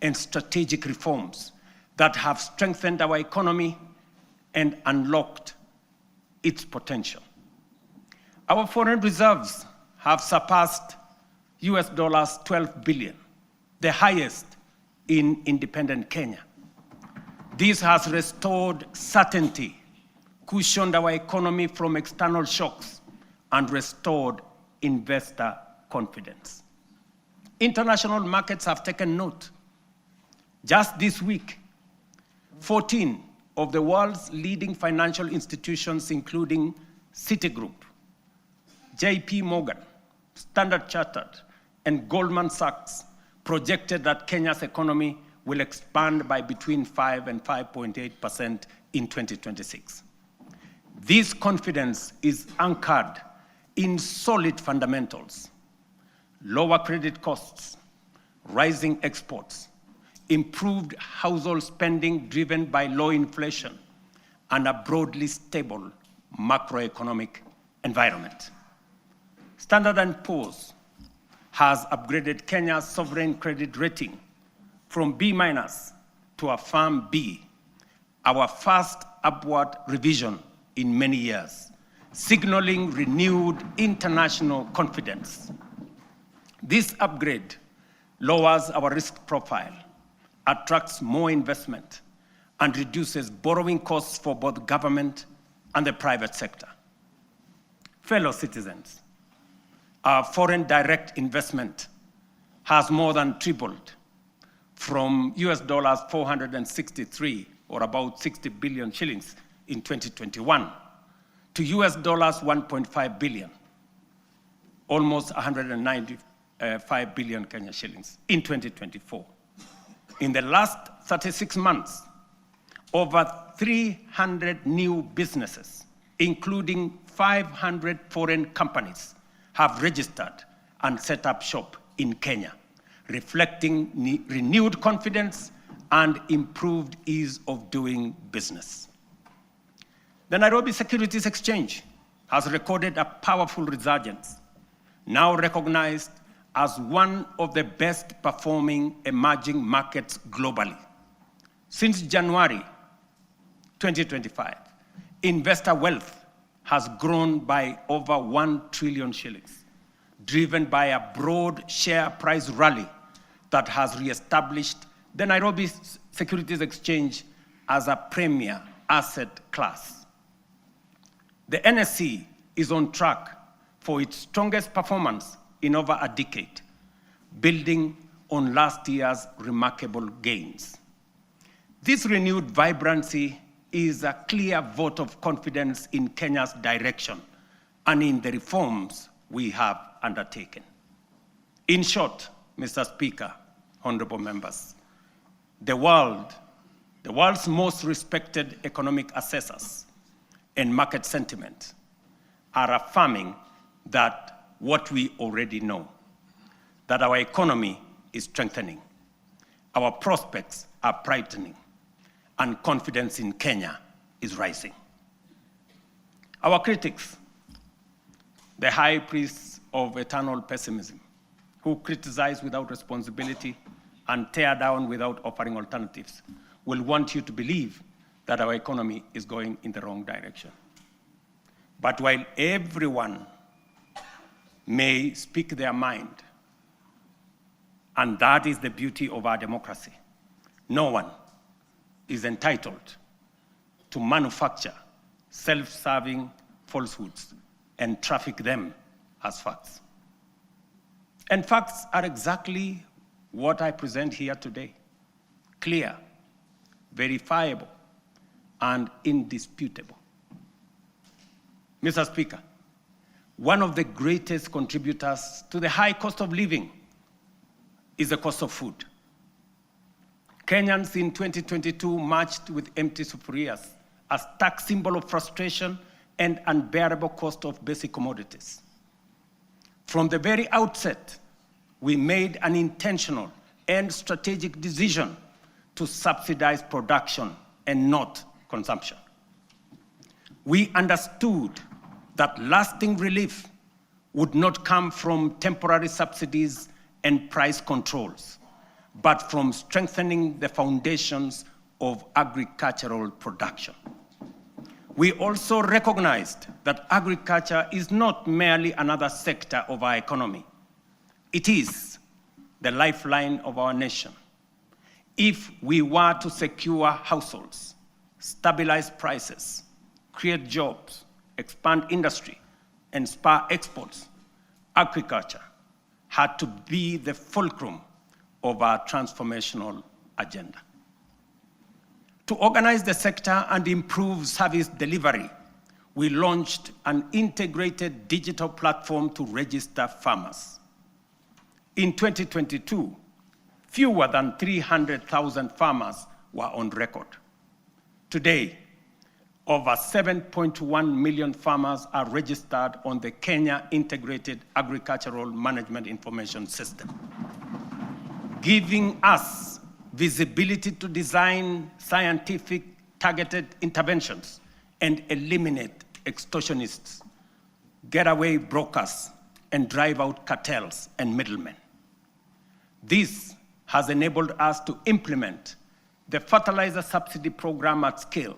and strategic reforms that have strengthened our economy and unlocked its potential. Our foreign reserves have surpassed US dollars 12 billion, the highest in independent Kenya. This has restored certainty, cushioned our economy from external shocks, and restored investor confidence. International markets have taken note. Just this week, 14 of the world's leading financial institutions, including Citigroup, JP Morgan, Standard Chartered, and Goldman Sachs, projected that Kenya's economy will expand by between 5 and 5.8% in 2026. This confidence is anchored in solid fundamentals: lower credit costs, rising exports, improved household spending driven by low inflation, and a broadly stable macroeconomic environment. Standard & Poor's has upgraded Kenya's sovereign credit rating from B- to a firm B, our first upward revision in many years, signaling renewed international confidence. This upgrade lowers our risk profile, attracts more investment, and reduces borrowing costs for both government and the private sector. Fellow citizens, our foreign direct investment has more than tripled from US dollars 463, or about 60 billion shillings in 2021, to US dollars 1.5 billion, almost 195 billion Kenya shillings in 2024. In the last 36 months, over 300 new businesses, including 500 foreign companies, have registered and set up shop in Kenya, reflecting renewed confidence and improved ease of doing business. The Nairobi Securities Exchange has recorded a powerful resurgence, now recognized as one of the best performing emerging markets globally. Since January 2025, investor wealth has grown by over 1 trillion shillings, driven by a broad share price rally that has reestablished the Nairobi Securities Exchange as a premier asset class. The NSE is on track for its strongest performance in over a decade, building on last year's remarkable gains. This renewed vibrancy is a clear vote of confidence in Kenya's direction and in the reforms we have undertaken. In short, Mr. Speaker, honorable members, the world's most respected economic assessors and market sentiment are affirming that what we already know, that our economy is strengthening, our prospects are brightening, and confidence in Kenya is rising. Our critics, the high priests of eternal pessimism, who criticize without responsibility and tear down without offering alternatives, will want you to believe that our economy is going in the wrong direction. But while everyone may speak their mind, and that is the beauty of our democracy, no one is entitled to manufacture self-serving falsehoods and traffic them as facts. And facts are exactly what I present here today: clear, verifiable, and indisputable. Mr. Speaker, one of the greatest contributors to the high cost of living is the cost of food. Kenyans in 2022 marched with empty sufurias, a stark symbol of frustration and unbearable cost of basic commodities. From the very outset, we made an intentional and strategic decision to subsidize production and not consumption. We understood that lasting relief would not come from temporary subsidies and price controls, but from strengthening the foundations of agricultural production. We also recognized that agriculture is not merely another sector of our economy. It is the lifeline of our nation. If we were to secure households, stabilize prices, create jobs, expand industry, and spur exports, agriculture had to be the fulcrum of our transformational agenda. To organize the sector and improve service delivery, we launched an integrated digital platform to register farmers. In 2022, fewer than 300,000 farmers were on record. Today, over 7.1 million farmers are registered on the Kenya Integrated Agricultural Management Information System, giving us visibility to design scientific targeted interventions and eliminate extortionists, getaway brokers, and drive out cartels and middlemen. This has enabled us to implement the fertilizer subsidy program at scale.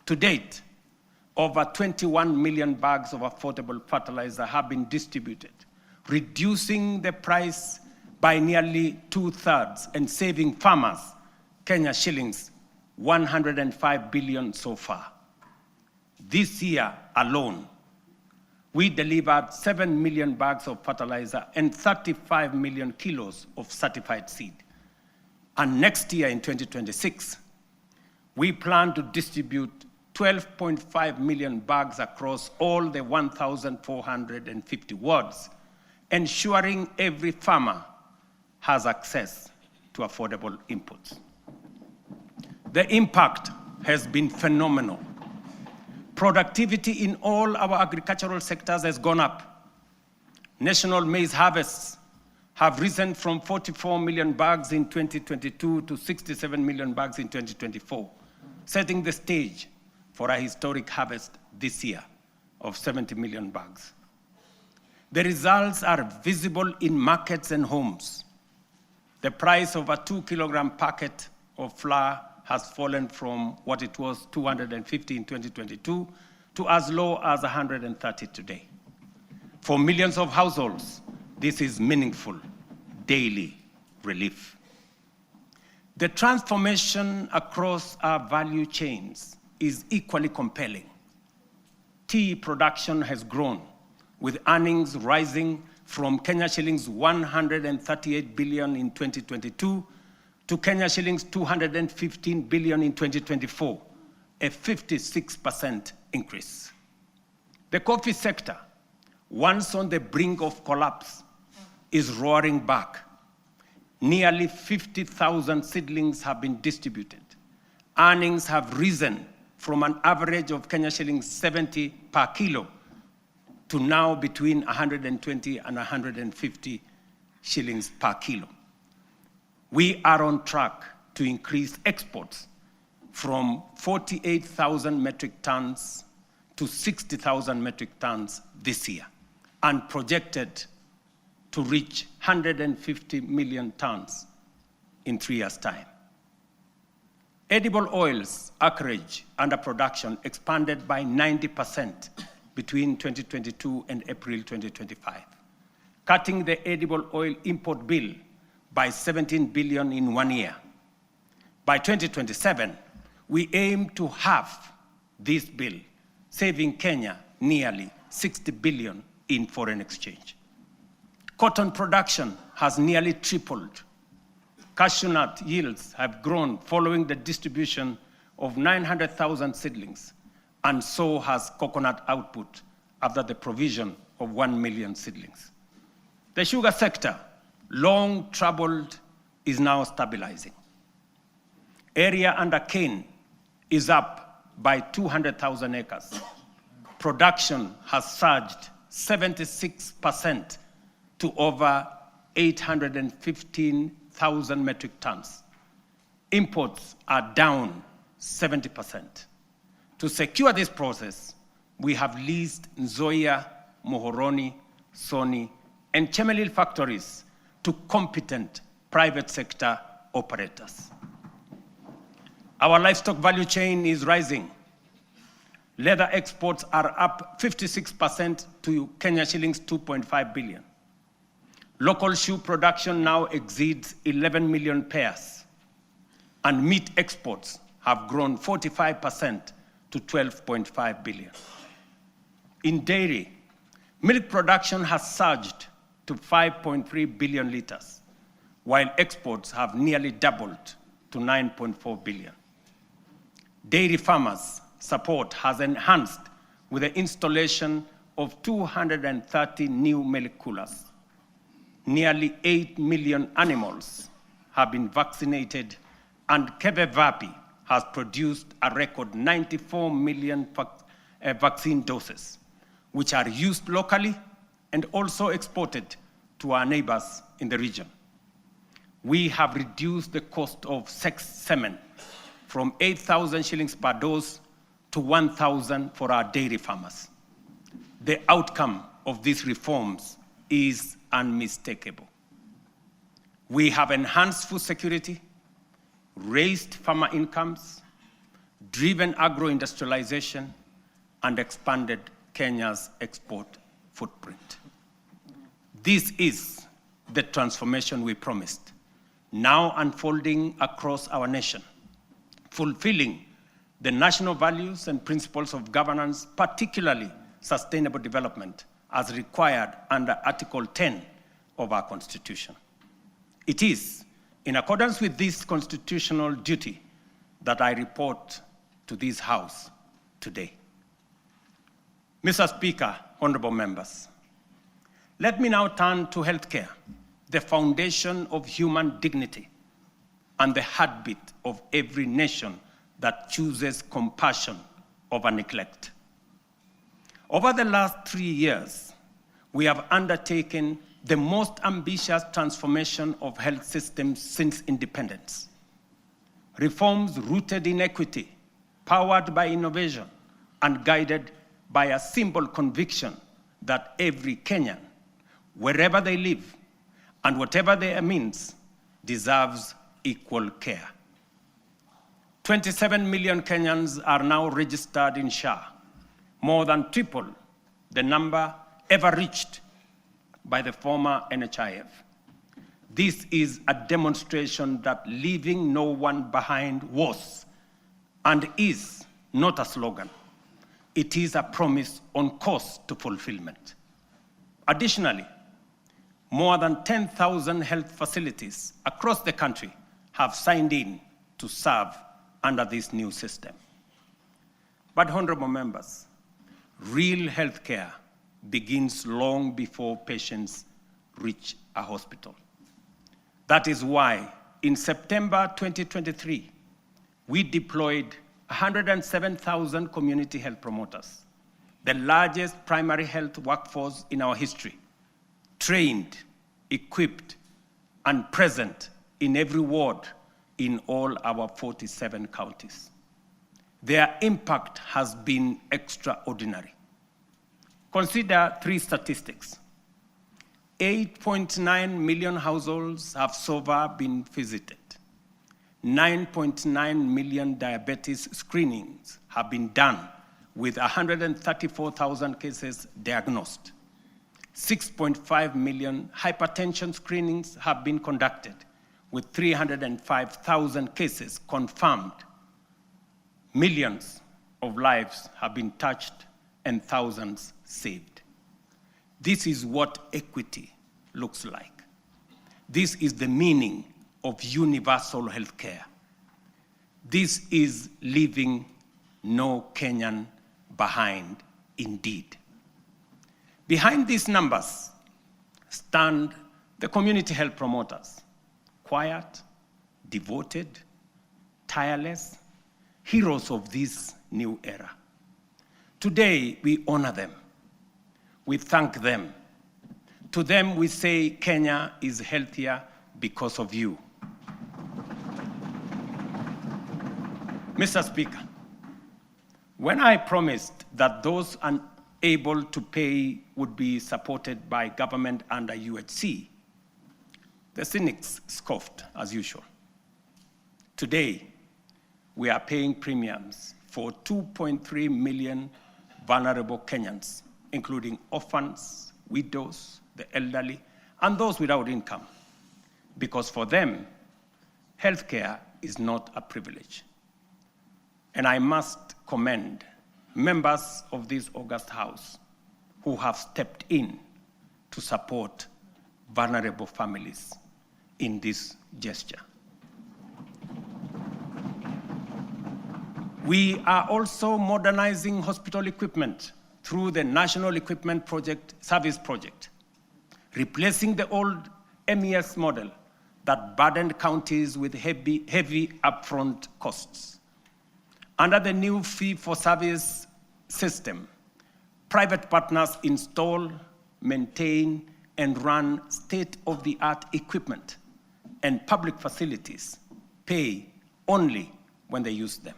To date, over 21 million bags of affordable fertilizer have been distributed, reducing the price by nearly 2/3 and saving farmers Kenya shillings 105 billion so far. This year alone, we delivered 7 million bags of fertilizer and 35 million kilos of certified seed. And next year in 2026, we plan to distribute 12.5 million bags across all the 1,450 wards, ensuring every farmer has access to affordable inputs. The impact has been phenomenal. Productivity in all our agricultural sectors has gone up. National maize harvests have risen from 44 million bags in 2022 to 67 million bags in 2024, setting the stage for a historic harvest this year of 70 million bags. The results are visible in markets and homes. The price of a 2-kilogram packet of flour has fallen from what it was 250 in 2022 to as low as 130 today. For millions of households, this is meaningful daily relief. The transformation across our value chains is equally compelling. Tea production has grown, with earnings rising from Kenya shillings 138 billion in 2022 to Kenya shillings 215 billion in 2024, a 56% increase. The coffee sector, once on the brink of collapse, is roaring back. Nearly 50,000 seedlings have been distributed. Earnings have risen from an average of Kenya shillings 70 per kilo to now between 120 and 150 shillings per kilo. We are on track to increase exports from 48,000 metric tons to 60,000 metric tons this year, and projected to reach 150 million tons in 3 years' time. Edible oils acreage under production expanded by 90% between 2022 and April 2025, cutting the edible oil import bill by 17 billion in 1 year. By 2027, we aim to halve this bill, saving Kenya nearly 60 billion in foreign exchange. Cotton production has nearly tripled. Cashew nut yields have grown following the distribution of 900,000 seedlings, and so has coconut output after the provision of 1 million seedlings. The sugar sector, long troubled, is now stabilizing. Area under cane is up by 200,000 acres. Production has surged 76% to over 815,000 metric tons. Imports are down 70%. To secure this process, we have leased Nzoia, Muhoroni, Sony, and Chemelil factories to competent private sector operators. Our livestock value chain is rising. Leather exports are up 56% to Kenya shillings 2.5 billion. Local shoe production now exceeds 11 million pairs, and meat exports have grown 45% to 12.5 billion. In dairy, milk production has surged to 5.3 billion liters, while exports have nearly doubled to 9.4 billion. Dairy farmers' support has enhanced with the installation of 230 new milk coolers. Nearly 8 million animals have been vaccinated, and Kevevapi has produced a record 94 million vaccine doses, which are used locally and also exported to our neighbors in the region. We have reduced the cost of semen from 8,000 shillings per dose to 1,000 for our dairy farmers. The outcome of these reforms is unmistakable. We have enhanced food security, raised farmer incomes, driven agro-industrialization, and expanded Kenya's export footprint. This is the transformation we promised, now unfolding across our nation, fulfilling the national values and principles of governance, particularly sustainable development, as required under Article 10 of our Constitution. It is in accordance with this constitutional duty that I report to this House today. Mr. Speaker, honorable members, let me now turn to healthcare, the foundation of human dignity and the heartbeat of every nation that chooses compassion over neglect. Over the last 3 years, we have undertaken the most ambitious transformation of health systems since independence. Reforms rooted in equity, powered by innovation, and guided by a simple conviction that every Kenyan, wherever they live and whatever their means, deserves equal care. 27 million Kenyans are now registered in SHA, more than triple the number ever reached by the former NHIF. This is a demonstration that leaving no one behind was and is not a slogan. It is a promise on course to fulfillment. Additionally, more than 10,000 health facilities across the country have signed in to serve under this new system. But honorable members, real healthcare begins long before patients reach a hospital. That is why in September 2023, we deployed 107,000 community health promoters, the largest primary health workforce in our history, trained, equipped, and present in every ward in all our 47 counties. Their impact has been extraordinary. Consider 3 statistics. 8.9 million households have so far been visited. 9.9 million diabetes screenings have been done with 134,000 cases diagnosed. 6.5 million hypertension screenings have been conducted with 305,000 cases confirmed. Millions of lives have been touched and thousands saved. This is what equity looks like. This is the meaning of universal health care. This is leaving no Kenyan behind indeed. Behind these numbers stand the community health promoters, quiet, devoted, tireless, heroes of this new era. Today, we honor them. We thank them. To them, we say Kenya is healthier because of you. Mr. Speaker, when I promised that those unable to pay would be supported by government under UHC, the cynics scoffed as usual. Today, we are paying premiums for 2.3 million vulnerable Kenyans, including orphans, widows, the elderly, and those without income, because for them, healthcare is not a privilege. And I must commend members of this august House who have stepped in to support vulnerable families in this gesture. We are also modernizing hospital equipment through the National Equipment Service Project, replacing the old MES model that burdened counties with heavy upfront costs. Under the new fee-for-service system, private partners install, maintain, and run state-of-the-art equipment, and public facilities pay only when they use them.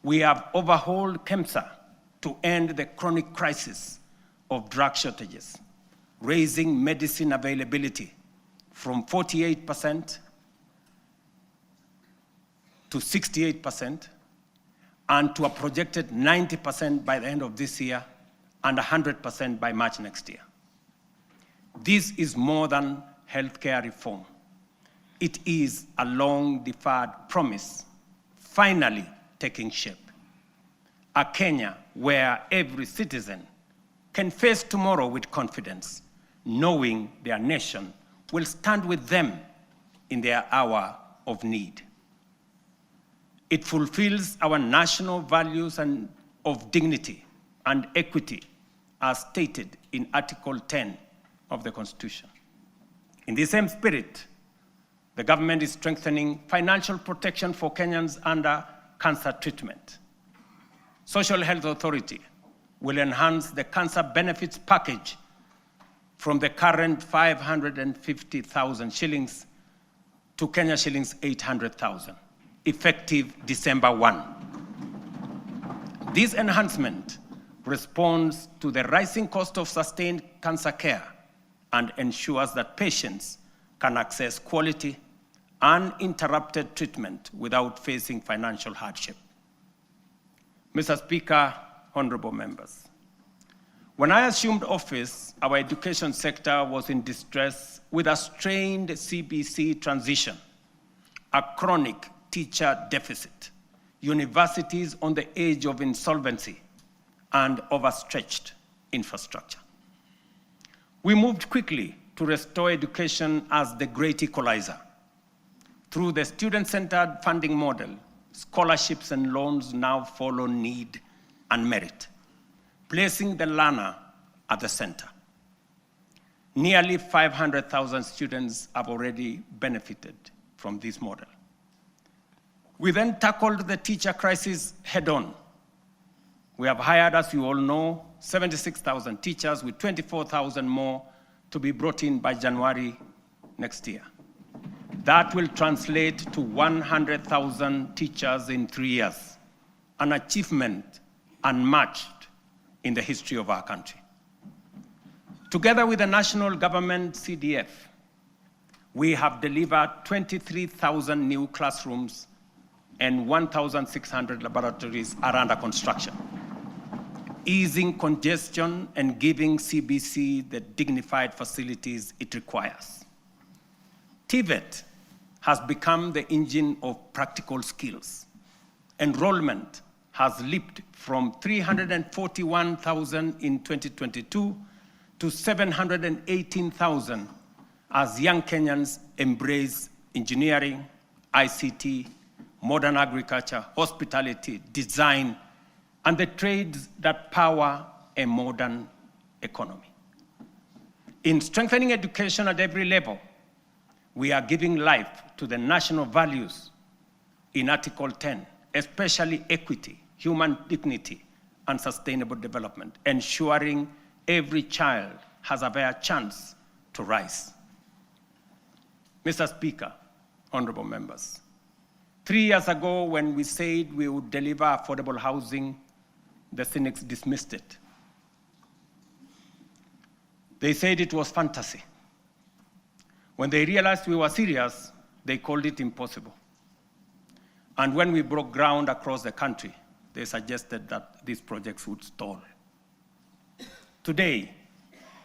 We have overhauled KEMSA to end the chronic crisis of drug shortages, raising medicine availability from 48% to 68%, and to a projected 90% by the end of this year and 100% by March next year. This is more than healthcare reform. It is a long-deferred promise finally taking shape. A Kenya where every citizen can face tomorrow with confidence, knowing their nation will stand with them in their hour of need. It fulfills our national values and of dignity and equity as stated in Article 10 of the Constitution. In the same spirit, the government is strengthening financial protection for Kenyans under cancer treatment. Social Health Authority will enhance the cancer benefits package from the current 550,000 shillings to Kenya shillings 800,000, effective December 1. This enhancement responds to the rising cost of sustained cancer care and ensures that patients can access quality, uninterrupted treatment without facing financial hardship. Mr. Speaker, honorable members, when I assumed office, our education sector was in distress with a strained CBC transition, a chronic teacher deficit, universities on the edge of insolvency, and overstretched infrastructure. We moved quickly to restore education as the great equalizer. Through the student-centered funding model, scholarships and loans now follow need and merit, placing the learner at the center. Nearly 500,000 students have already benefited from this model. We then tackled the teacher crisis head-on. We have hired, as you all know, 76,000 teachers with 24,000 more to be brought in by January next year. That will translate to 100,000 teachers in 3 years, an achievement unmatched in the history of our country. Together with the national government CDF, we have delivered 23,000 new classrooms and 1,600 laboratories are under construction, easing congestion and giving CBC the dignified facilities it requires. TVET has become the engine of practical skills. Enrollment has leaped from 341,000 in 2022 to 718,000 as young Kenyans embrace engineering, ICT, modern agriculture, hospitality, design, and the trades that power a modern economy. In strengthening education at every level, we are giving life to the national values in Article 10, especially equity, human dignity, and sustainable development, ensuring every child has a fair chance to rise. Mr. Speaker, honorable members, 3 years ago when we said we would deliver affordable housing, the cynics dismissed it. They said it was fantasy. When they realized we were serious, they called it impossible. And when we broke ground across the country, they suggested that these projects would stall. Today,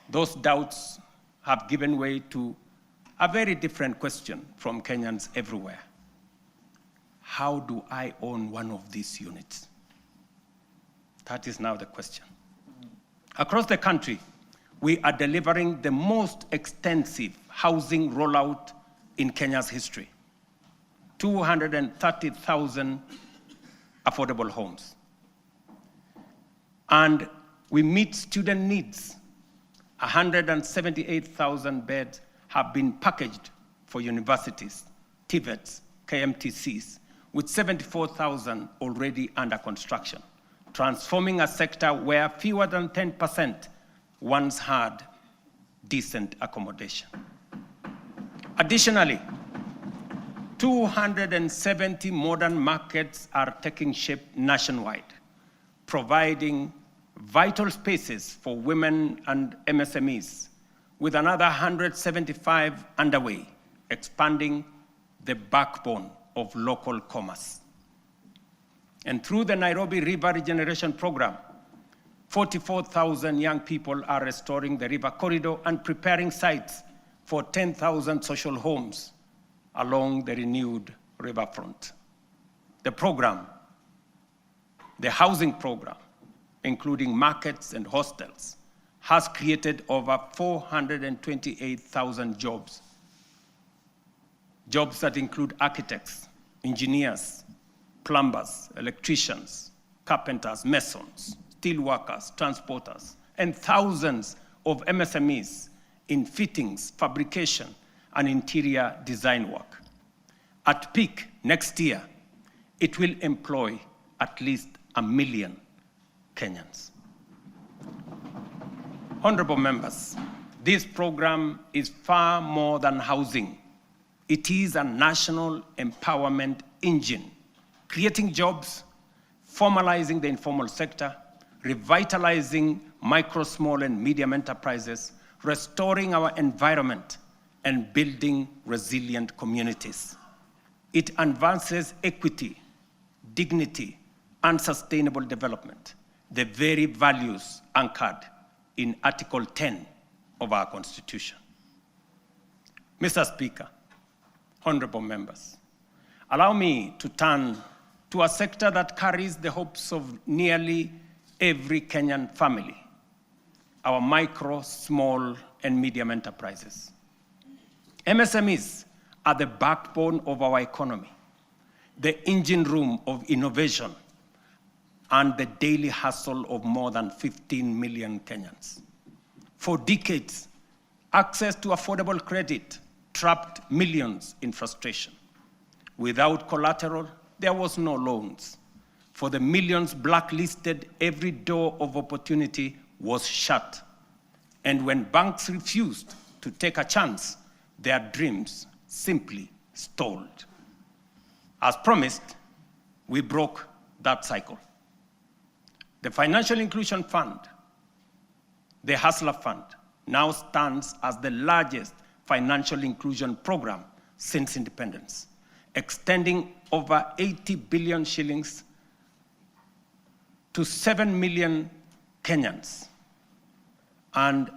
those doubts have given way to a very different question from Kenyans everywhere. How do I own one of these units? That is now the question. Across the country, we are delivering the most extensive housing rollout in Kenya's history. 230,000 affordable homes. And we meet student needs. 178,000 beds have been packaged for universities, TVETs, KMTCs, with 74,000 already under construction, transforming a sector where fewer than 10% once had decent accommodation. Additionally, 270 modern markets are taking shape nationwide, providing vital spaces for women and MSMEs, with another 175 underway, expanding the backbone of local commerce. And through the Nairobi River Regeneration Program, 44,000 young people are restoring the river corridor and preparing sites for 10,000 social homes along the renewed riverfront. The program, the housing program, including markets and hostels, has created over 428,000 jobs. Jobs that include architects, engineers, plumbers, electricians, carpenters, masons, steel workers, transporters, and thousands of MSMEs in fittings, fabrication, and interior design work. At peak next year, it will employ at least 1 million Kenyans. Honorable members, this program is far more than housing. It is a national empowerment engine, creating jobs, formalizing the informal sector, revitalizing micro, small, and medium enterprises, restoring our environment, and building resilient communities. It advances equity, dignity, and sustainable development, the very values anchored in Article 10 of our Constitution. Mr. Speaker, honorable members, allow me to turn to a sector that carries the hopes of nearly every Kenyan family, our micro, small, and medium enterprises. MSMEs are the backbone of our economy, the engine room of innovation, and the daily hustle of more than 15 million Kenyans. For decades, access to affordable credit trapped millions in frustration. Without collateral, there was no loans. For the millions blacklisted, every door of opportunity was shut. And when banks refused to take a chance, their dreams simply stalled. As promised, we broke that cycle. The Financial Inclusion Fund, the Hustler Fund, now stands as the largest financial inclusion program since independence, extending over 80 billion shillings to 7 million Kenyans. And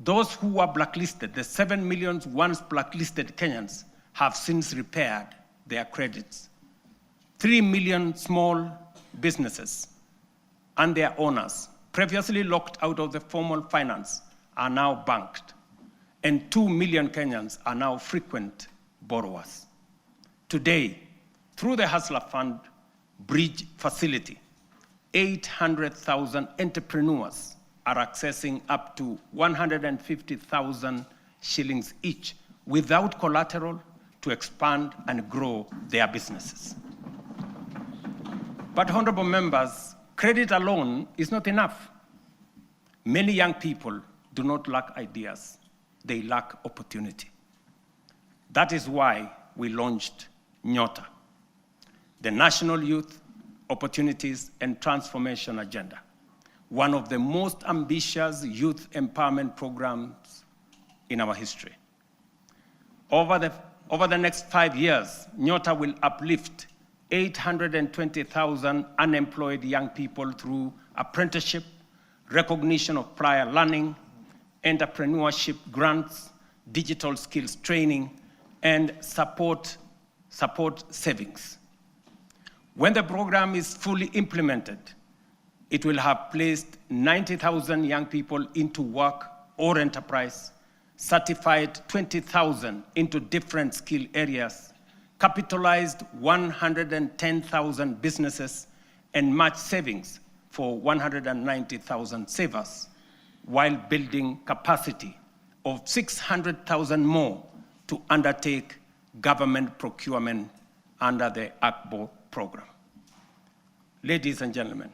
those who were blacklisted, the 7 million once blacklisted Kenyans, have since repaired their credits. 3 million small businesses and their owners, previously locked out of the formal finance, are now banked. And 2 million Kenyans are now frequent borrowers. Today, through the Hustler Fund Bridge Facility, 800,000 entrepreneurs are accessing up to 150,000 shillings each without collateral to expand and grow their businesses. But honorable members, credit alone is not enough. Many young people do not lack ideas, they lack opportunity. That is why we launched Nyota, the National Youth Opportunities and Transformation Agenda, one of the most ambitious youth empowerment programs in our history. Over the next 5 years, Nyota will uplift 820,000 unemployed young people through apprenticeship, recognition of prior learning, entrepreneurship grants, digital skills training, and support savings. When the program is fully implemented, it will have placed 90,000 young people into work or enterprise, certified 20,000 into different skill areas, capitalized 110,000 businesses, and matched savings for 190,000 savers, while building capacity of 600,000 more to undertake government procurement under the ACBO program. Ladies and gentlemen,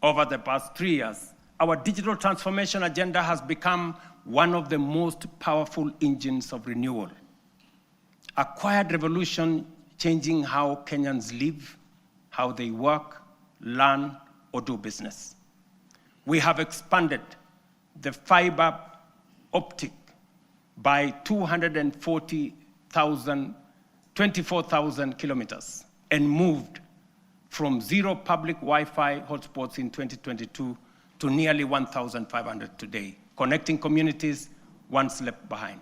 over the past 3 years, our digital transformation agenda has become one of the most powerful engines of renewal. A quiet revolution changing how Kenyans live, how they work, learn, or do business. We have expanded the fiber optic by 24,000 kilometers and moved from 0 public Wi-Fi hotspots in 2022 to nearly 1,500 today, connecting communities once left behind.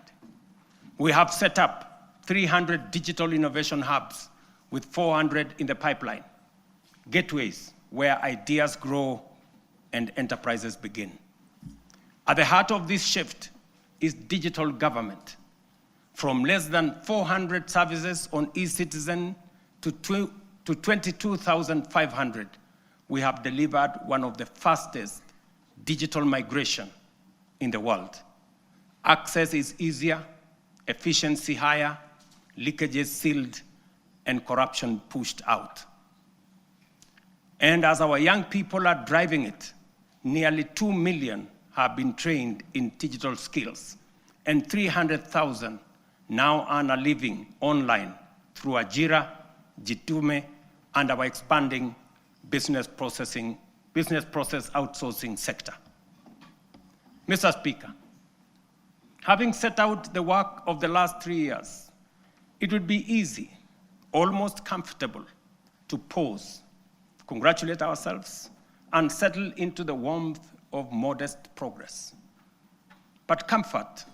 We have set up 300 digital innovation hubs with 400 in the pipeline, gateways where ideas grow and enterprises begin. At the heart of this shift is digital government. From less than 400 services on eCitizen to 22,500, we have delivered one of the fastest digital migration in the world. Access is easier, efficiency higher, leakages sealed, and corruption pushed out. And as our young people are driving it, nearly 2 million have been trained in digital skills, and 300,000 now earn a living online through Ajira, Jitume, and our expanding business process outsourcing sector. Mr. Speaker, having set out the work of the last 3 years, it would be easy, almost comfortable, to pause, congratulate ourselves, and settle into the warmth of modest progress. But comfort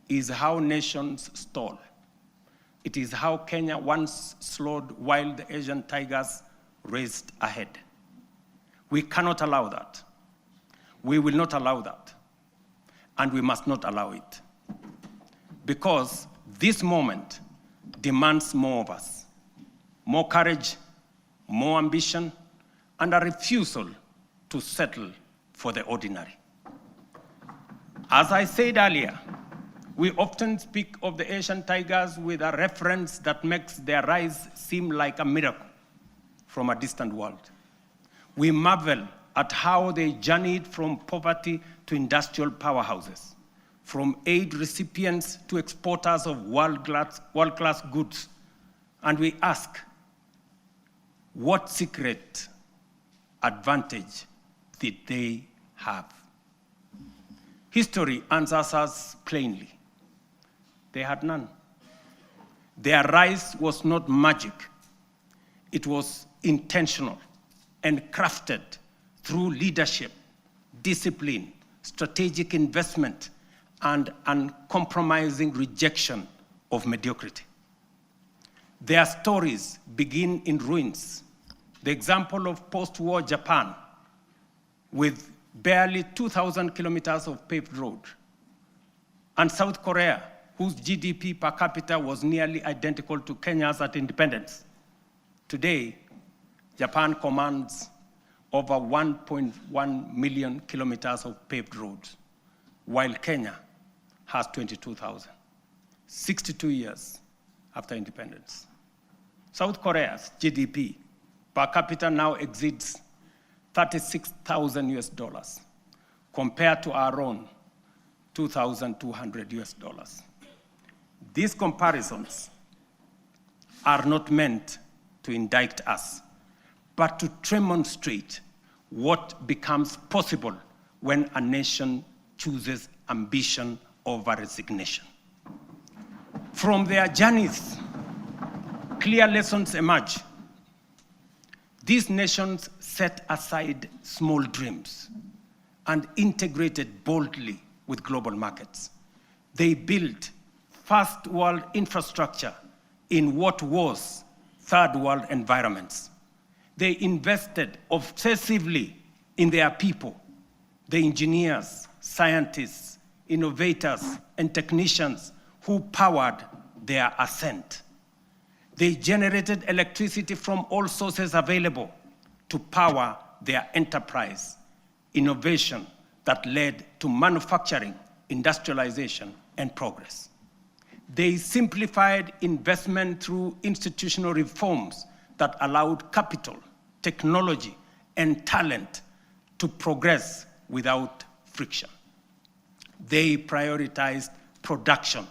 is how nations stall. It is how Kenya once slowed while the Asian tigers raced ahead. We cannot allow that. We will not allow that. And we must not allow it. Because this moment demands more of us. More courage, more ambition, and a refusal to settle for the ordinary. As I said earlier, we often speak of the Asian tigers with a reference that makes their rise seem like a miracle from a distant world. We marvel at how they journeyed from poverty to industrial powerhouses, from aid recipients to exporters of world-class goods. And we ask, what secret advantage did they have? History answers us plainly. They had none. Their rise was not magic. It was intentional and crafted through leadership, discipline, strategic investment, and uncompromising rejection of mediocrity. Their stories begin in ruins. The example of post-war Japan, with barely 2,000 kilometers of paved road, and South Korea, whose GDP per capita was nearly identical to Kenya's at independence. Today, Japan commands over 1.1 million kilometers of paved roads, while Kenya has 22,000, 62 years after independence. South Korea's GDP per capita now exceeds $36,000 compared to our own $2,200. These comparisons are not meant to indict us, but to demonstrate what becomes possible when a nation chooses ambition over resignation. From their journeys, clear lessons emerge. These nations set aside small dreams and integrated boldly with global markets. They built first world infrastructure in what was third world environments. They invested obsessively in their people, the engineers, scientists, innovators, and technicians who powered their ascent. They generated electricity from all sources available to power their enterprise, innovation that led to manufacturing, industrialization, and progress. They simplified investment through institutional reforms that allowed capital, technology, and talent to progress without friction. They prioritized production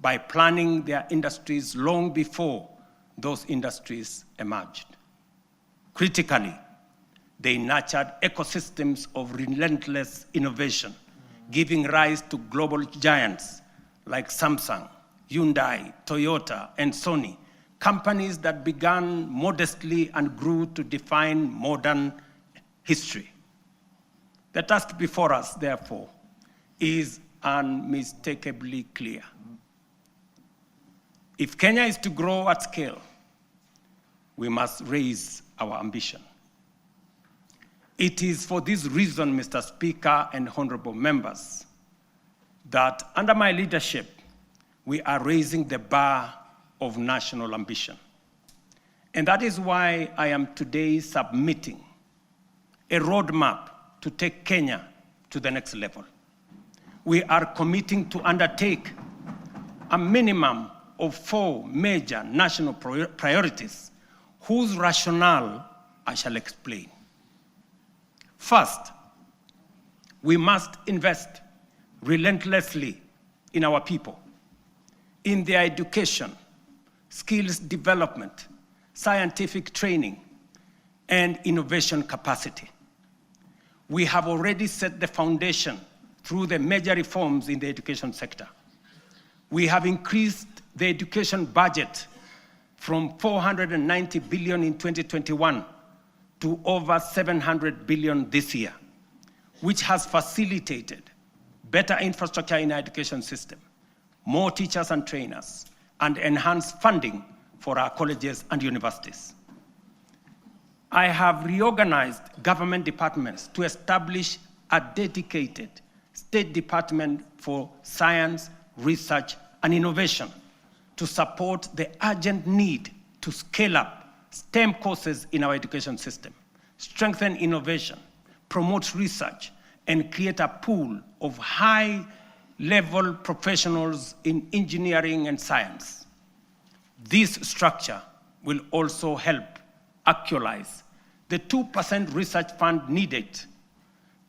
by planning their industries long before those industries emerged. Critically, They nurtured ecosystems of relentless innovation, giving rise to global giants like Samsung, Hyundai, Toyota, and Sony, companies that began modestly and grew to define modern history. The task before us, therefore, is unmistakably clear. If Kenya is to grow at scale, we must raise our ambition. It is for this reason, Mr. Speaker and honorable members, that under my leadership, we are raising the bar of national ambition. And that is why I am today submitting a roadmap to take Kenya to the next level. We are committing to undertake a minimum of 4 major national priorities whose rationale I shall explain. First, we must invest relentlessly in our people, in their education, skills development, scientific training, and innovation capacity. We have already set the foundation through the major reforms in the education sector. We have increased the education budget from 490 billion in 2021 to over 700 billion this year, which has facilitated better infrastructure in our education system, more teachers and trainers, and enhanced funding for our colleges and universities. I have reorganized government departments to establish a dedicated State Department for Science, Research, and Innovation to support the urgent need to scale up STEM courses in our education system, strengthen innovation, promote research, and create a pool of high-level professionals in engineering and science. This structure will also help actualize the 2% research fund needed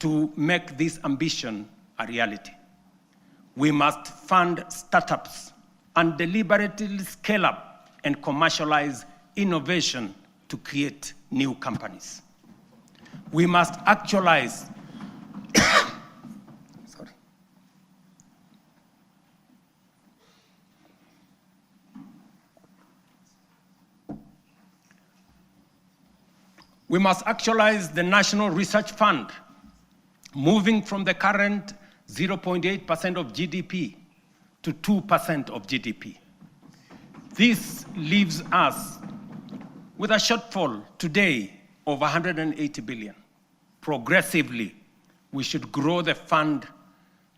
to make this ambition a reality. We must fund startups and deliberately scale up and commercialize innovation to create new companies. We must actualize We must actualize the National Research Fund, moving from the current 0.8% of GDP to 2% of GDP. This leaves us with a shortfall today of 180 billion. Progressively, we should grow the fund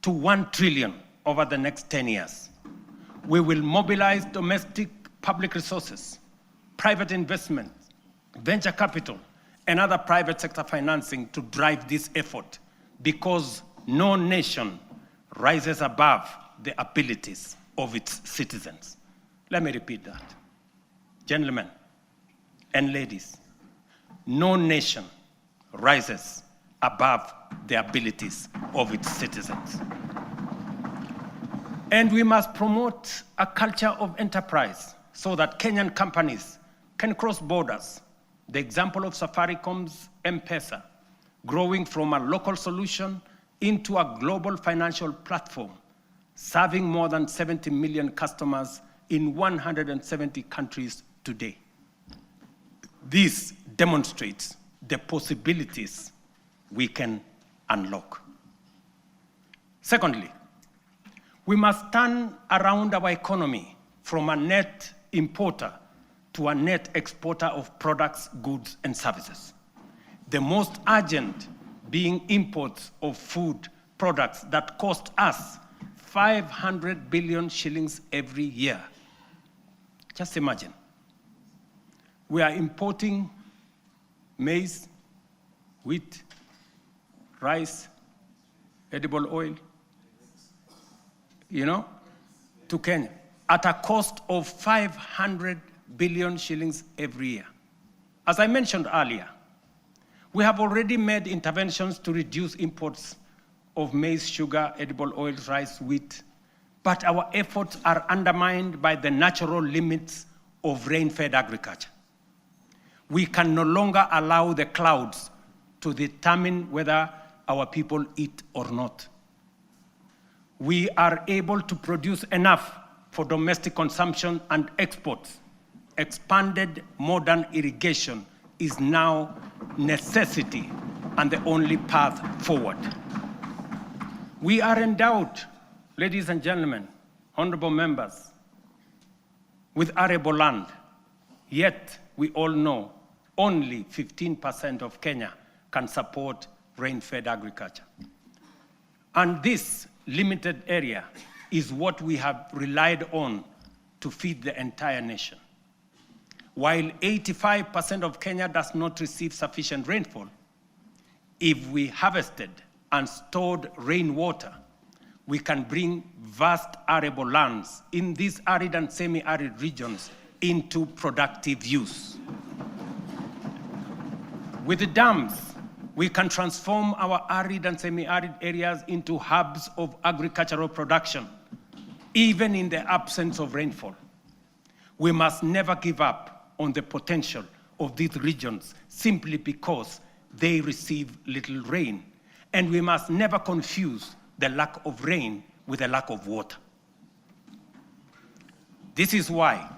to 1 trillion over the next 10 years. We will mobilize domestic public resources, private investment, venture capital, and other private sector financing to drive this effort, because no nation rises above the abilities of its citizens. Let me repeat that. Gentlemen and ladies, no nation rises above the abilities of its citizens. And we must promote a culture of enterprise so that Kenyan companies can cross borders. The example of Safaricom's M-Pesa, growing from a local solution into a global financial platform, serving more than 70 million customers in 170 countries today. This demonstrates the possibilities we can unlock. Secondly, we must turn around our economy from a net importer to a net exporter of products, goods, and services. The most urgent being imports of food products that cost us 500 billion shillings every year. Just imagine. We are importing maize, wheat, rice, edible oil, to Kenya at a cost of 500 billion shillings every year. As I mentioned earlier, we have already made interventions to reduce imports of maize, sugar, edible oils, rice, wheat, but our efforts are undermined by the natural limits of rain-fed agriculture. We can no longer allow the clouds to determine whether our people eat or not. We are able to produce enough for domestic consumption and exports. Expanded modern irrigation is now necessity and the only path forward. We are endowed, ladies and gentlemen, honorable members, with arable land, yet we all know only 15% of Kenya can support rain-fed agriculture. And this limited area is what we have relied on to feed the entire nation. While 85% of Kenya does not receive sufficient rainfall, if we harvested and stored rainwater, we can bring vast arable lands in these arid and semi-arid regions into productive use. With the dams, we can transform our arid and semi-arid areas into hubs of agricultural production, even in the absence of rainfall. We must never give up on the potential of these regions simply because they receive little rain. And we must never confuse the lack of rain with the lack of water. This is why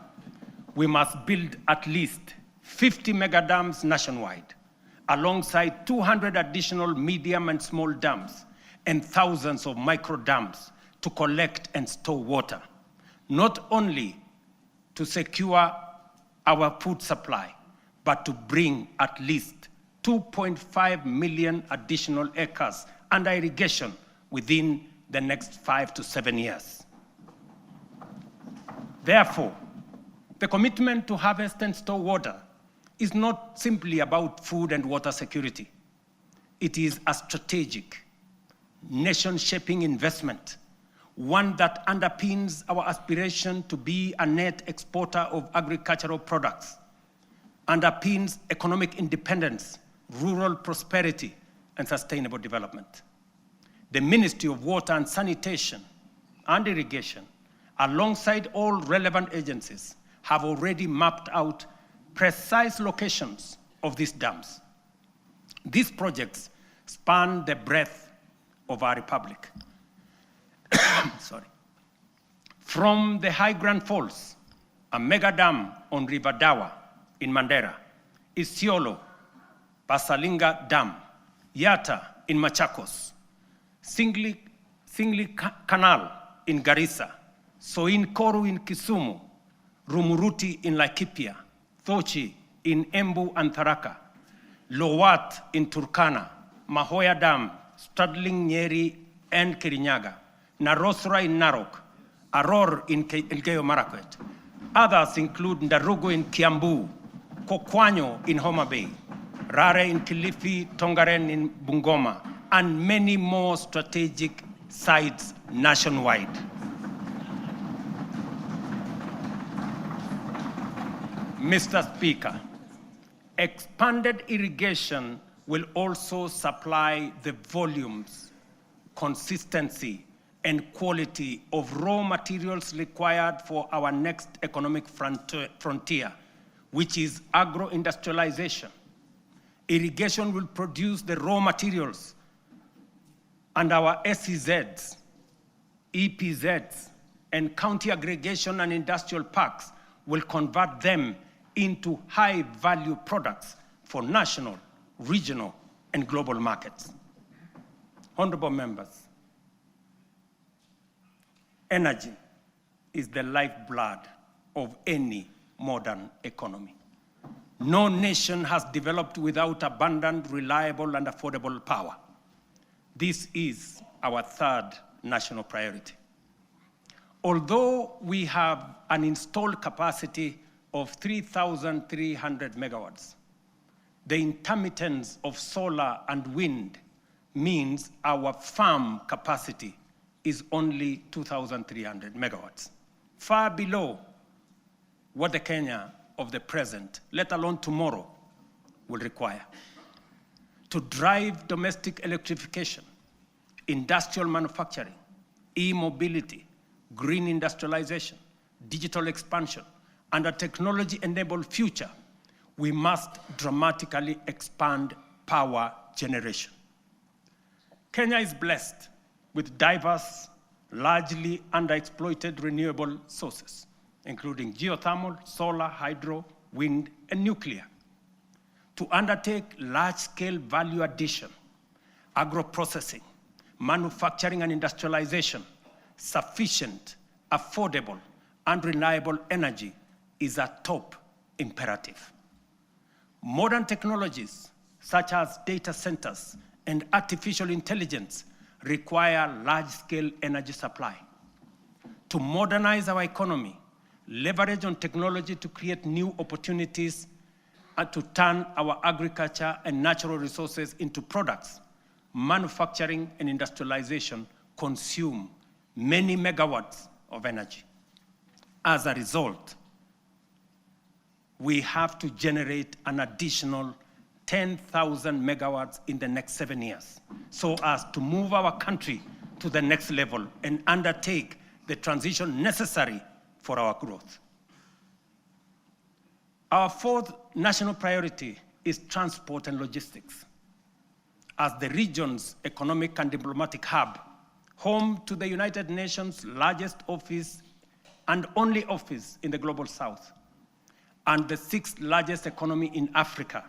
we must build at least 50 mega dams nationwide, alongside 200 additional medium and small dams and thousands of micro dams to collect and store water, not only to secure our food supply, but to bring at least 2.5 million additional acres under irrigation within the next 5 to 7 years. Therefore, the commitment to harvest and store water is not simply about food and water security. It is a strategic, nation-shaping investment, one that underpins our aspiration to be a net exporter of agricultural products, underpins economic independence, rural prosperity, and sustainable development. The Ministry of Water and Sanitation and Irrigation, alongside all relevant agencies, have already mapped out precise locations of these dams. These projects span the breadth of our republic. Sorry. From the High Grand Falls, a mega dam on River Dawa in Mandera, Isiolo, Pasalinga Dam, Yata in Machakos, Singli Canal in Garissa, Soin Koru in Kisumu, Rumuruti in Laikipia, Thochi in Embu and Tharaka, Lowat in Turkana, Mahoya Dam, straddling Nyeri and Kirinyaga, Narosra in Narok, Aror in Elgeyo Marakwet. Others include Ndarugu in Kiambu, Kokwanyo in Homa Bay, Rare in Kilifi, Tongaren in Bungoma, and many more strategic sites nationwide. Mr. Speaker, expanded irrigation will also supply the volumes, consistency, and quality of raw materials required for our next economic frontier, which is agro-industrialization. Irrigation will produce the raw materials, and our SEZs, EPZs, and county aggregation and industrial parks will convert them into high-value products for national, regional, and global markets. Honorable members, energy is the lifeblood of any modern economy. No nation has developed without abundant, reliable, and affordable power. This is our third national priority. Although we have an installed capacity of 3,300 megawatts, the intermittence of solar and wind means our farm capacity is only 2,300 megawatts, far below what the Kenya of the present, let alone tomorrow, will require. To drive domestic electrification, industrial manufacturing, e-mobility, green industrialization, digital expansion, and a technology-enabled future, we must dramatically expand power generation. Kenya is blessed with diverse, largely underexploited renewable sources, including geothermal, solar, hydro, wind, and nuclear. To undertake large-scale value addition, agro-processing, manufacturing and industrialization, sufficient, affordable, and reliable energy is a top imperative. Modern technologies, such as data centers and artificial intelligence, require large-scale energy supply. To modernize our economy, leverage on technology to create new opportunities, and to turn our agriculture and natural resources into products, manufacturing and industrialization consume many megawatts of energy. As a result, we have to generate an additional 10,000 megawatts in the next 7 years, so as to move our country to the next level and undertake the transition necessary for our growth. Our fourth national priority is transport and logistics. As the region's economic and diplomatic hub, home to the United Nations' largest office and only office in the Global South, and the sixth largest economy in Africa,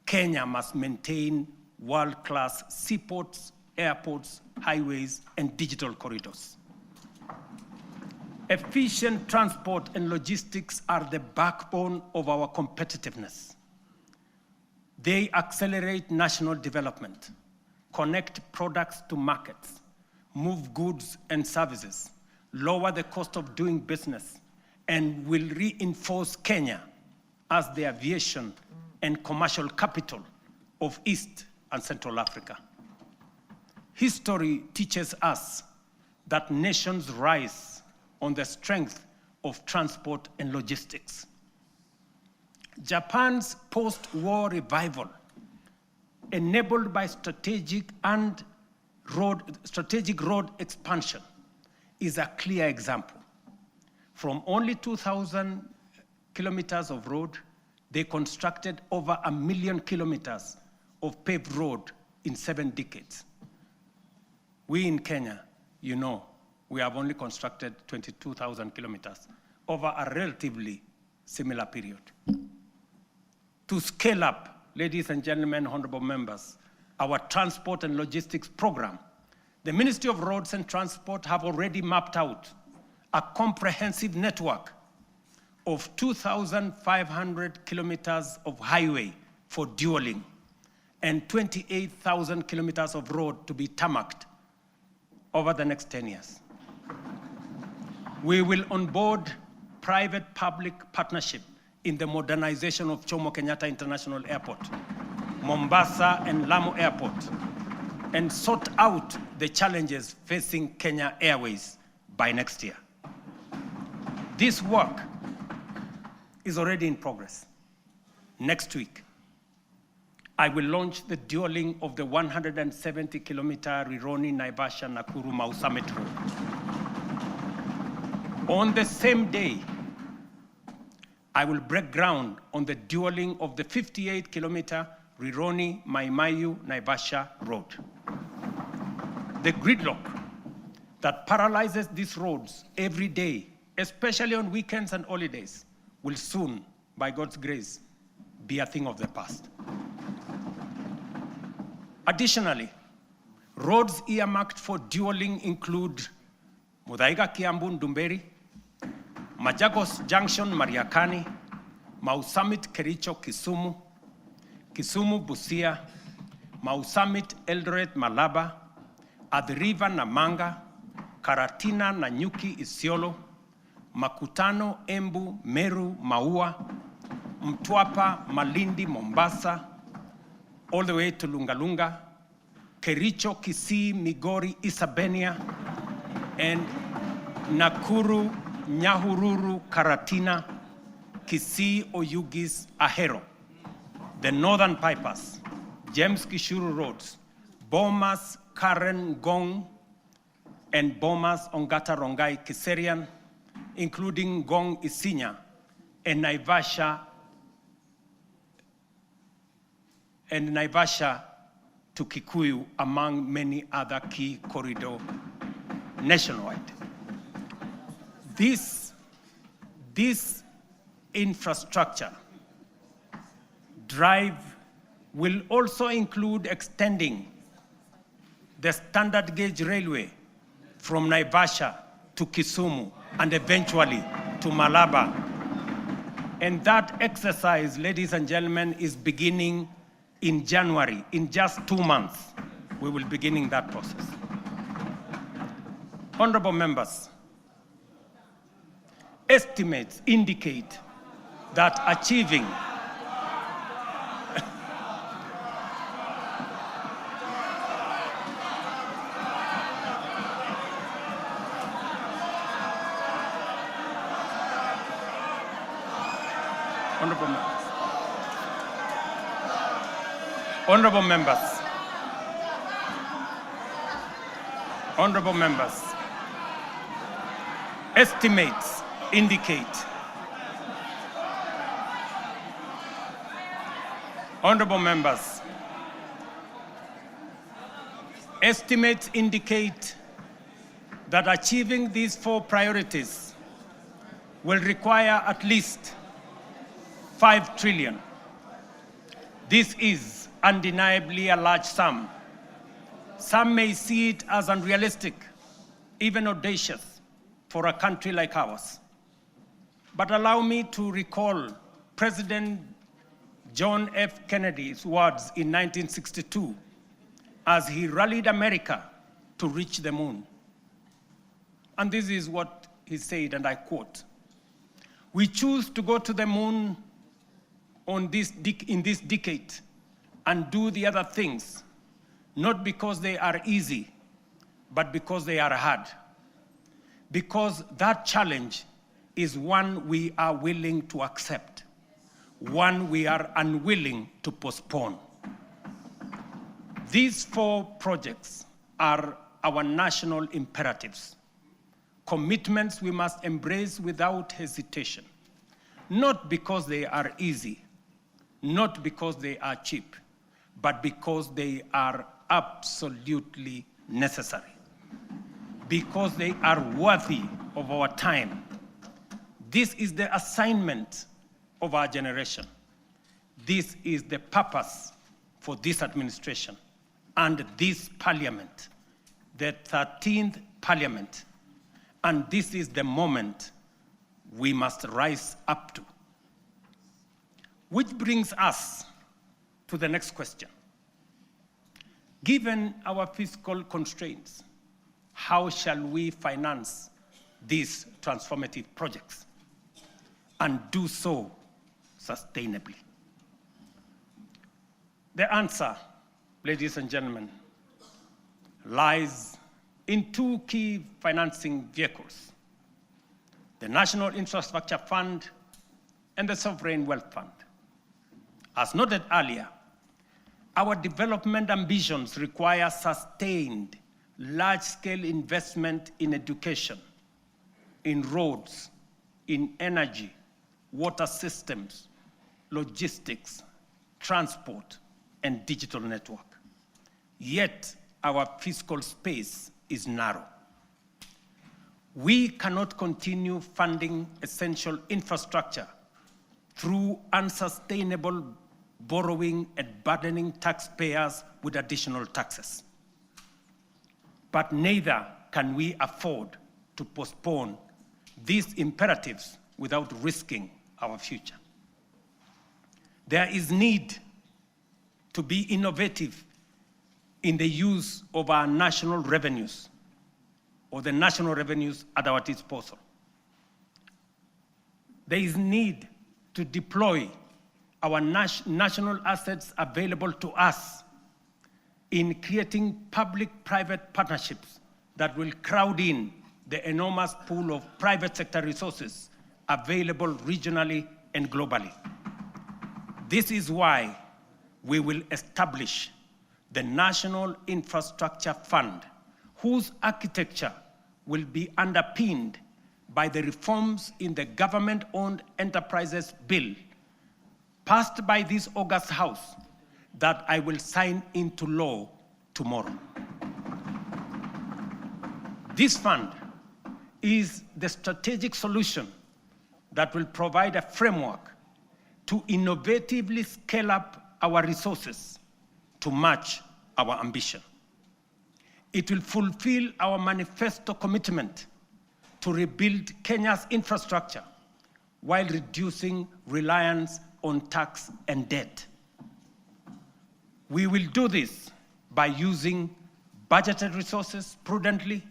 Kenya must maintain world-class seaports, airports, highways, and digital corridors. Efficient transport and logistics are the backbone of our competitiveness. They accelerate national development, connect products to markets, move goods and services, lower the cost of doing business, and will reinforce Kenya as the aviation and commercial capital of East and Central Africa. History teaches us that nations rise on the strength of transport and logistics. Japan's post-war revival, enabled by strategic road expansion, is a clear example. From only 2,000 kilometers of road, they constructed over 1 million kilometers of paved road in 7 decades. We in Kenya, you know, we have only constructed 22,000 kilometers over a relatively similar period. To scale up, ladies and gentlemen, honorable members, our transport and logistics program, the Ministry of Roads and Transport have already mapped out a comprehensive network of 2,500 kilometers of highway for dualing and 28,000 kilometers of road to be tarmacked over the next 10 years. We will onboard private-public partnership in the modernization of Jomo Kenyatta International Airport, Mombasa and Lamu Airport, and sort out the challenges facing Kenya Airways by next year. This work is already in progress. Next week, I will launch the dualing of the 170-kilometer Rironi-Naivasha-Nakuru-Mau Summit Road. On the same day, I will break ground on the dualing of the 58-kilometer Rironi-Mai-Mahiu-Naivasha Road. The gridlock that paralyzes these roads every day, especially on weekends and holidays, will soon, by God's grace, be a thing of the past. Additionally, roads earmarked for dualing include Muthaiga Kiambu Ndumberi, Machakos Junction Mariakani, Mau Summit Kericho Kisumu, Kisumu Busia, Mau Summit Eldoret Malaba, Athi River Namanga, Karatina Nanyuki Isiolo, Makutano Embu Meru Maua, Mtwapa Malindi Mombasa, all the way to Lungalunga, Kericho Kisii Migori Isabenia, and Nakuru Nyahururu Karatina, Kisii Oyugis Ahero. The Northern Bypass, James Gishuru Roads, Bomas Karen Gong, and Bomas Ongata Rongai Kiserian, including Gong Isinya and Naivasha to Kikuyu, among many other key corridors nationwide. This infrastructure drive will also include extending the standard gauge railway from Naivasha to Kisumu and eventually to Malaba. And that exercise, ladies and gentlemen, is beginning in January. In just 2 months, we will be beginning that process. Honorable members, estimates indicate that achieving Honorable members, estimates indicate that achieving these 4 priorities will require at least 5 trillion. This is undeniably a large sum. Some may see it as unrealistic, even audacious, for a country like ours. But allow me to recall President John F. Kennedy's words in 1962 as he rallied America to reach the moon. And this is what he said, and I quote, "We choose to go to the moon in this decade and do the other things, not because they are easy, but because they are hard. Because that challenge is one we are willing to accept, one we are unwilling to postpone." These 4 projects are our national imperatives, commitments we must embrace without hesitation, not because they are easy, not because they are cheap, but because they are absolutely necessary, because they are worthy of our time. This is the assignment of our generation. This is the purpose for this administration and this parliament, the 13th parliament. And this is the moment we must rise up to. Which brings us to the next question. Given our fiscal constraints, how shall we finance these transformative projects and do so sustainably? The answer, ladies and gentlemen, lies in 2 key financing vehicles: the National Infrastructure Fund and the Sovereign Wealth Fund. As noted earlier, our development ambitions require sustained, large-scale investment in education, in roads, in energy, water systems, logistics, transport, and digital network. Yet, our fiscal space is narrow. We cannot continue funding essential infrastructure through unsustainable borrowing and burdening taxpayers with additional taxes. But neither can we afford to postpone these imperatives without risking our future. There is need to be innovative in the use of our national revenues, or the national revenues at our disposal. There is need to deploy our national assets available to us in creating public-private partnerships that will crowd in the enormous pool of private sector resources available regionally and globally. This is why we will establish the National Infrastructure Fund, whose architecture will be underpinned by the reforms in the Government-Owned Enterprises Bill passed by this august House that I will sign into law tomorrow. This fund is the strategic solution that will provide a framework to innovatively scale up our resources to match our ambition. It will fulfill our manifesto commitment to rebuild Kenya's infrastructure while reducing reliance on tax and debt. We will do this by using budgeted resources prudently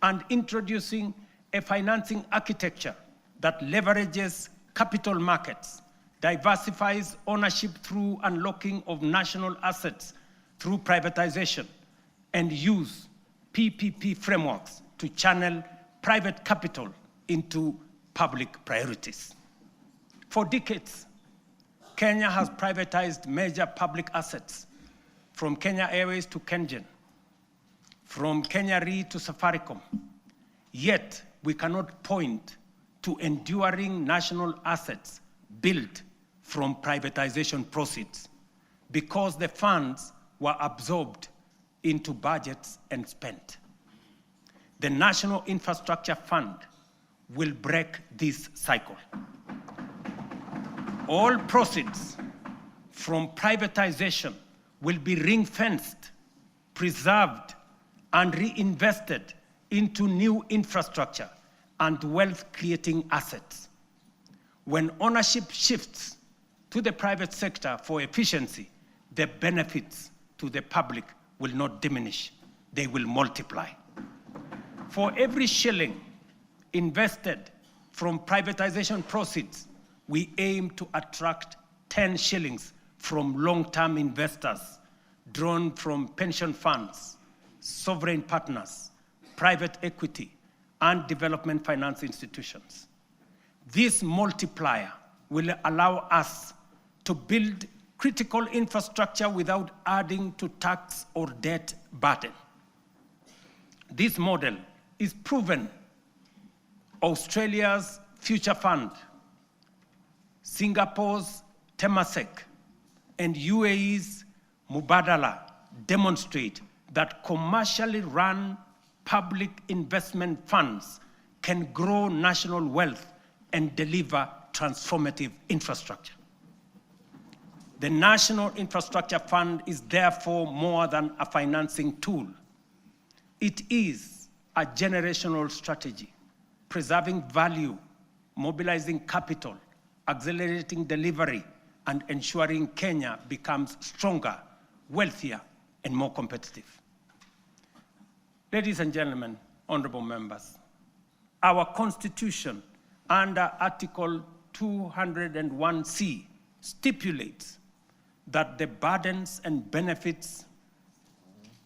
and introducing a financing architecture that leverages capital markets, diversifies ownership through unlocking of national assets through privatization, and use PPP frameworks to channel private capital into public priorities. For decades, Kenya has privatized major public assets, from Kenya Airways to KenGen, from Kenya Re to Safaricom. Yet, we cannot point to enduring national assets built from privatization proceeds because the funds were absorbed into budgets and spent. The National Infrastructure Fund will break this cycle. All proceeds from privatization will be ring-fenced, preserved, and reinvested into new infrastructure and wealth-creating assets. When ownership shifts to the private sector for efficiency, the benefits to the public will not diminish, they will multiply. For every shilling invested from privatization proceeds, we aim to attract 10 shillings from long-term investors drawn from pension funds, sovereign partners, private equity, and development finance institutions. This multiplier will allow us to build critical infrastructure without adding to tax or debt burden. This model is proven. Australia's Future Fund, Singapore's Temasek, and UAE's Mubadala demonstrate that commercially run public investment funds can grow national wealth and deliver transformative infrastructure. The National Infrastructure Fund is therefore more than a financing tool. It is a generational strategy, preserving value, mobilizing capital, accelerating delivery, and ensuring Kenya becomes stronger, wealthier, and more competitive. Ladies and gentlemen, honorable members, our Constitution under Article 201C stipulates that the burdens and benefits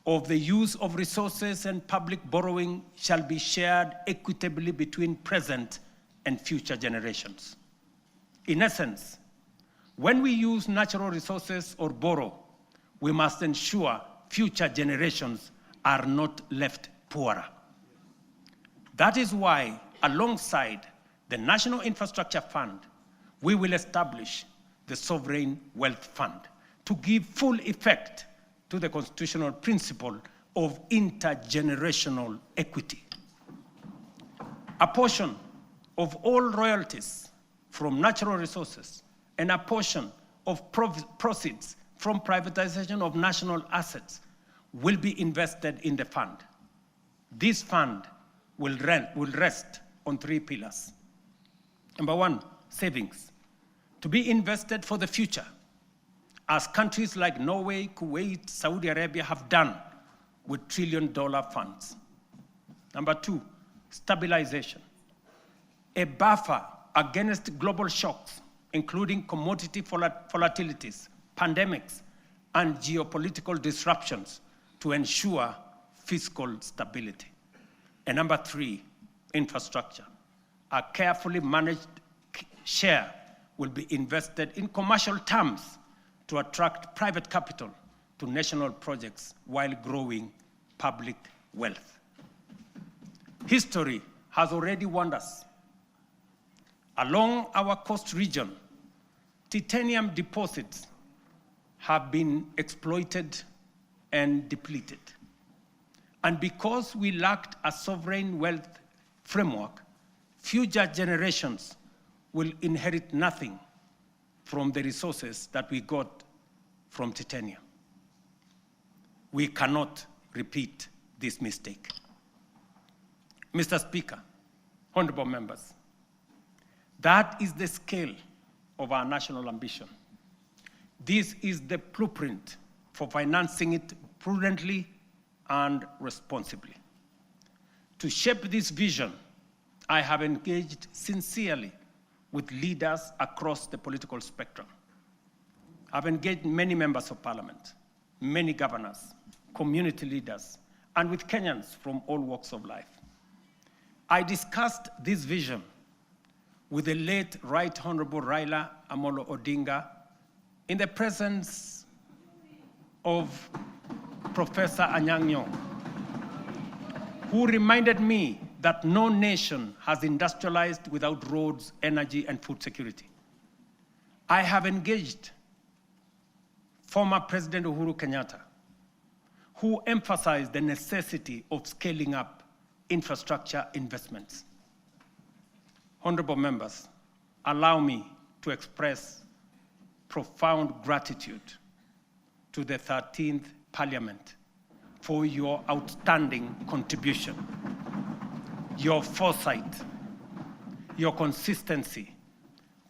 of the use of resources and public borrowing shall be shared equitably between present and future generations. In essence, when we use natural resources or borrow, we must ensure future generations are not left poorer. That is why, alongside the National Infrastructure Fund, we will establish the Sovereign Wealth Fund to give full effect to the constitutional principle of intergenerational equity. A portion of all royalties from natural resources and a portion of proceeds from privatization of national assets will be invested in the fund. This fund will rest on 3 pillars. Number 1, savings, to be invested for the future, as countries like Norway, Kuwait, Saudi Arabia have done with trillion-dollar funds. Number 2, stabilization, a buffer against global shocks, including commodity volatilities, pandemics, and geopolitical disruptions to ensure fiscal stability. And number 3, infrastructure. A carefully managed share will be invested in commercial terms to attract private capital to national projects while growing public wealth. History has already warned us. Along our coast region, titanium deposits have been exploited and depleted. And because we lacked a sovereign wealth framework, future generations will inherit nothing from the resources that we got from titanium. We cannot repeat this mistake. Mr. Speaker, honorable members, that is the scale of our national ambition. This is the blueprint for financing it prudently and responsibly. To shape this vision, I have engaged sincerely with leaders across the political spectrum. I've engaged many members of parliament, many governors, community leaders, and with Kenyans from all walks of life. I discussed this vision with the late Right Honorable Raila Amolo Odinga in the presence of Professor Anyang' Nyong'o, who reminded me that no nation has industrialized without roads, energy, and food security. I have engaged former President Uhuru Kenyatta, who emphasized the necessity of scaling up infrastructure investments. Honorable members, allow me to express profound gratitude to the 13th Parliament for your outstanding contribution, your foresight, your consistency,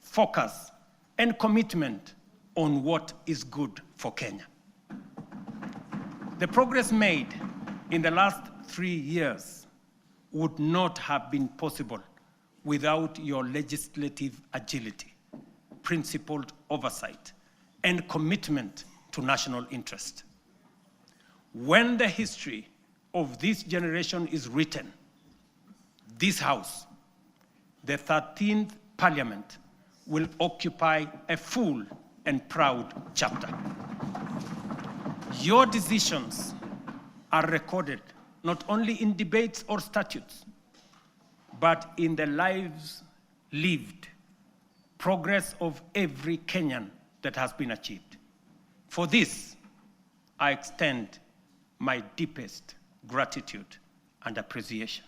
focus, and commitment on what is good for Kenya. The progress made in the last 3 years would not have been possible without your legislative agility, principled oversight, and commitment to national interest. When the history of this generation is written, this House, the 13th Parliament, will occupy a full and proud chapter. Your decisions are recorded not only in debates or statutes, but in the lives lived, progress of every Kenyan that has been achieved. For this, I extend my deepest gratitude and appreciation.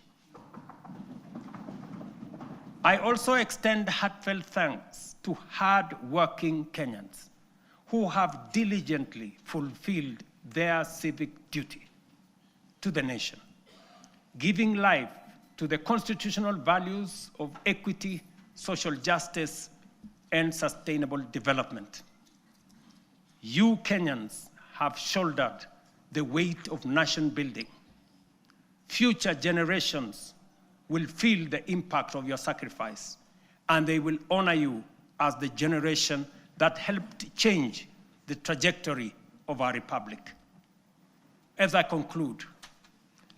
I also extend heartfelt thanks to hard-working Kenyans who have diligently fulfilled their civic duty to the nation, giving life to the constitutional values of equity, social justice, and sustainable development. You Kenyans have shouldered the weight of nation building. Future generations will feel the impact of your sacrifice, and they will honor you as the generation that helped change the trajectory of our republic. As I conclude,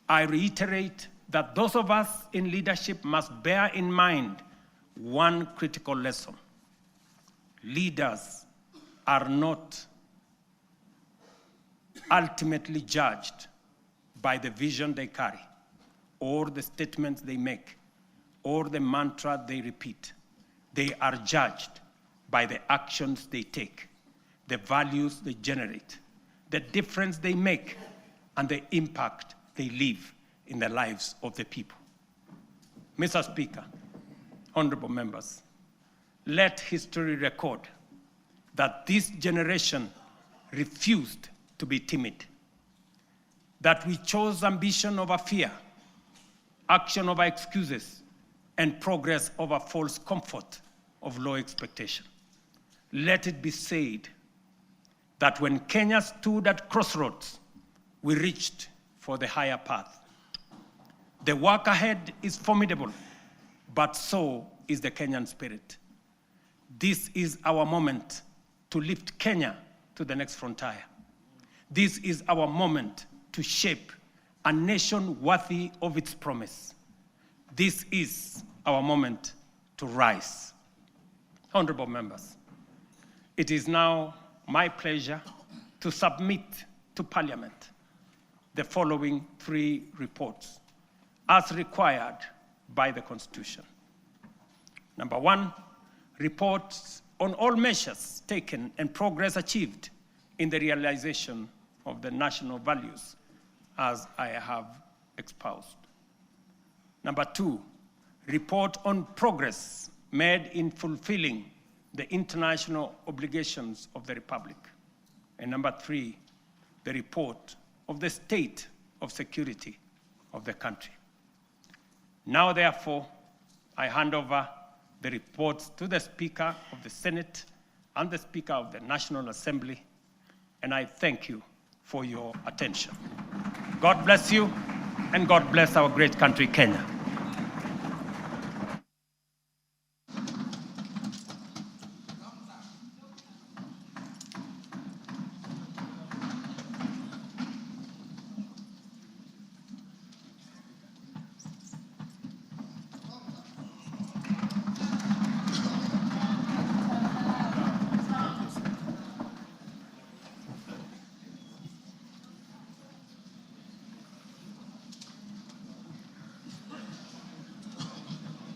I reiterate that those of us in leadership must bear in mind one critical lesson. Leaders are not ultimately judged by the vision they carry, or the statements they make, or the mantra they repeat. They are judged by the actions they take, the values they generate, the difference they make, and the impact they leave in the lives of the people. Mr. Speaker, honorable members, let history record that this generation refused to be timid, that we chose ambition over fear, action over excuses, and progress over false comfort of low expectation. Let it be said that when Kenya stood at crossroads, we reached for the higher path. The work ahead is formidable, but so is the Kenyan spirit. This is our moment to lift Kenya to the next frontier. This is our moment to shape a nation worthy of its promise. This is our moment to rise. Honorable members, it is now my pleasure to submit to Parliament the following 3 reports as required by the Constitution. Number 1, reports on all measures taken and progress achieved in the realization of the national values as I have espoused. Number 2, report on progress made in fulfilling the international obligations of the Republic. And number 3, the report of the state of security of the country. Now, therefore, I hand over the reports to the Speaker of the Senate and the Speaker of the National Assembly, and I thank you for your attention. God bless you, and God bless our great country, Kenya.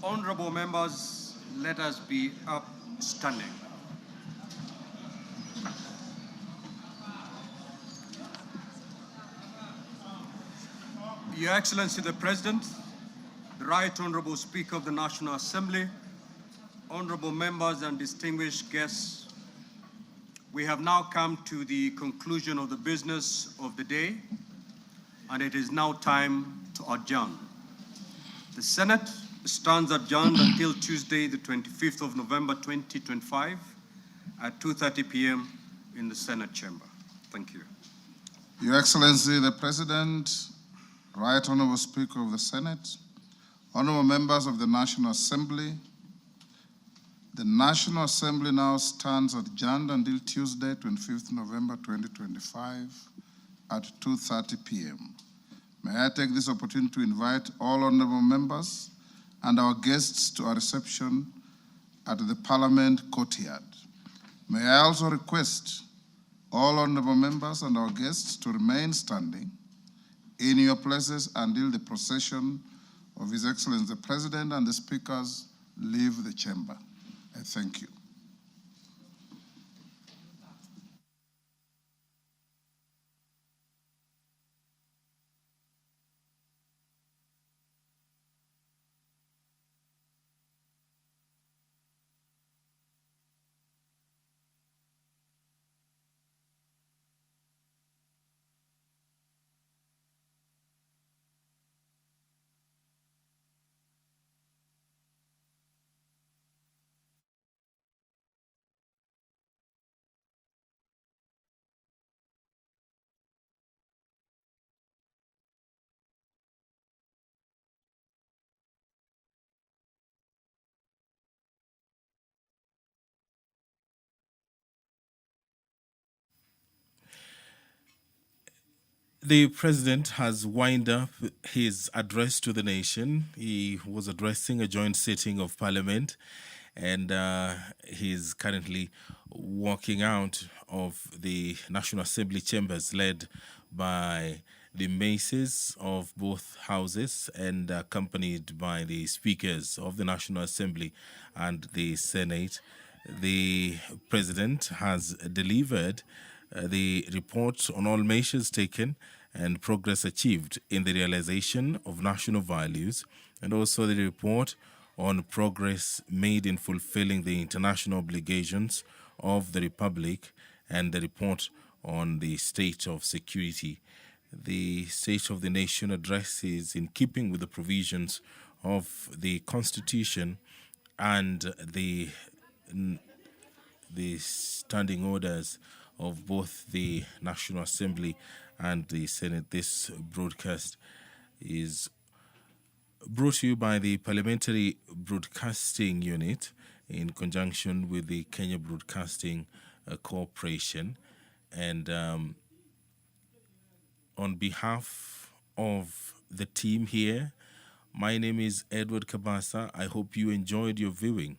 Honorable members, let us be upstanding. Your Excellency the President, the Right Honorable Speaker of the National Assembly, honorable members and distinguished guests, we have now come to the conclusion of the business of the day, and it is now time to adjourn. The Senate stands adjourned until Tuesday, the 25th of November, 2025 at 2:30 p.m. in the Senate chamber. Thank you. Your Excellency the President, Right Honorable Speaker of the Senate, honorable members of the National Assembly, the National Assembly now stands adjourned until Tuesday, 25th November 2025 at 2:30 p.m. May I take this opportunity to invite all honorable members and our guests to a reception at the Parliament courtyard. May I also request all honorable members and our guests to remain standing in your places until the procession of His Excellency the President and the speakers leave the chamber. I thank you. The President has wound up his address to the nation. He was addressing a joint sitting of Parliament, and he's currently walking out of the National Assembly chambers led by the maces of both houses and accompanied by the speakers of the National Assembly and the Senate. The President has delivered the report on all measures taken and progress achieved in the realization of national values, and also the report on progress made in fulfilling the international obligations of the Republic, and the report on the state of security. The State of the Nation address is in keeping with the provisions of the Constitution and the standing orders of both the National Assembly and the Senate. This broadcast is brought to you by the Parliamentary Broadcasting Unit in conjunction with the Kenya Broadcasting Corporation. And on behalf of the team here, my name is Edward Kabasa. I hope you enjoyed your viewing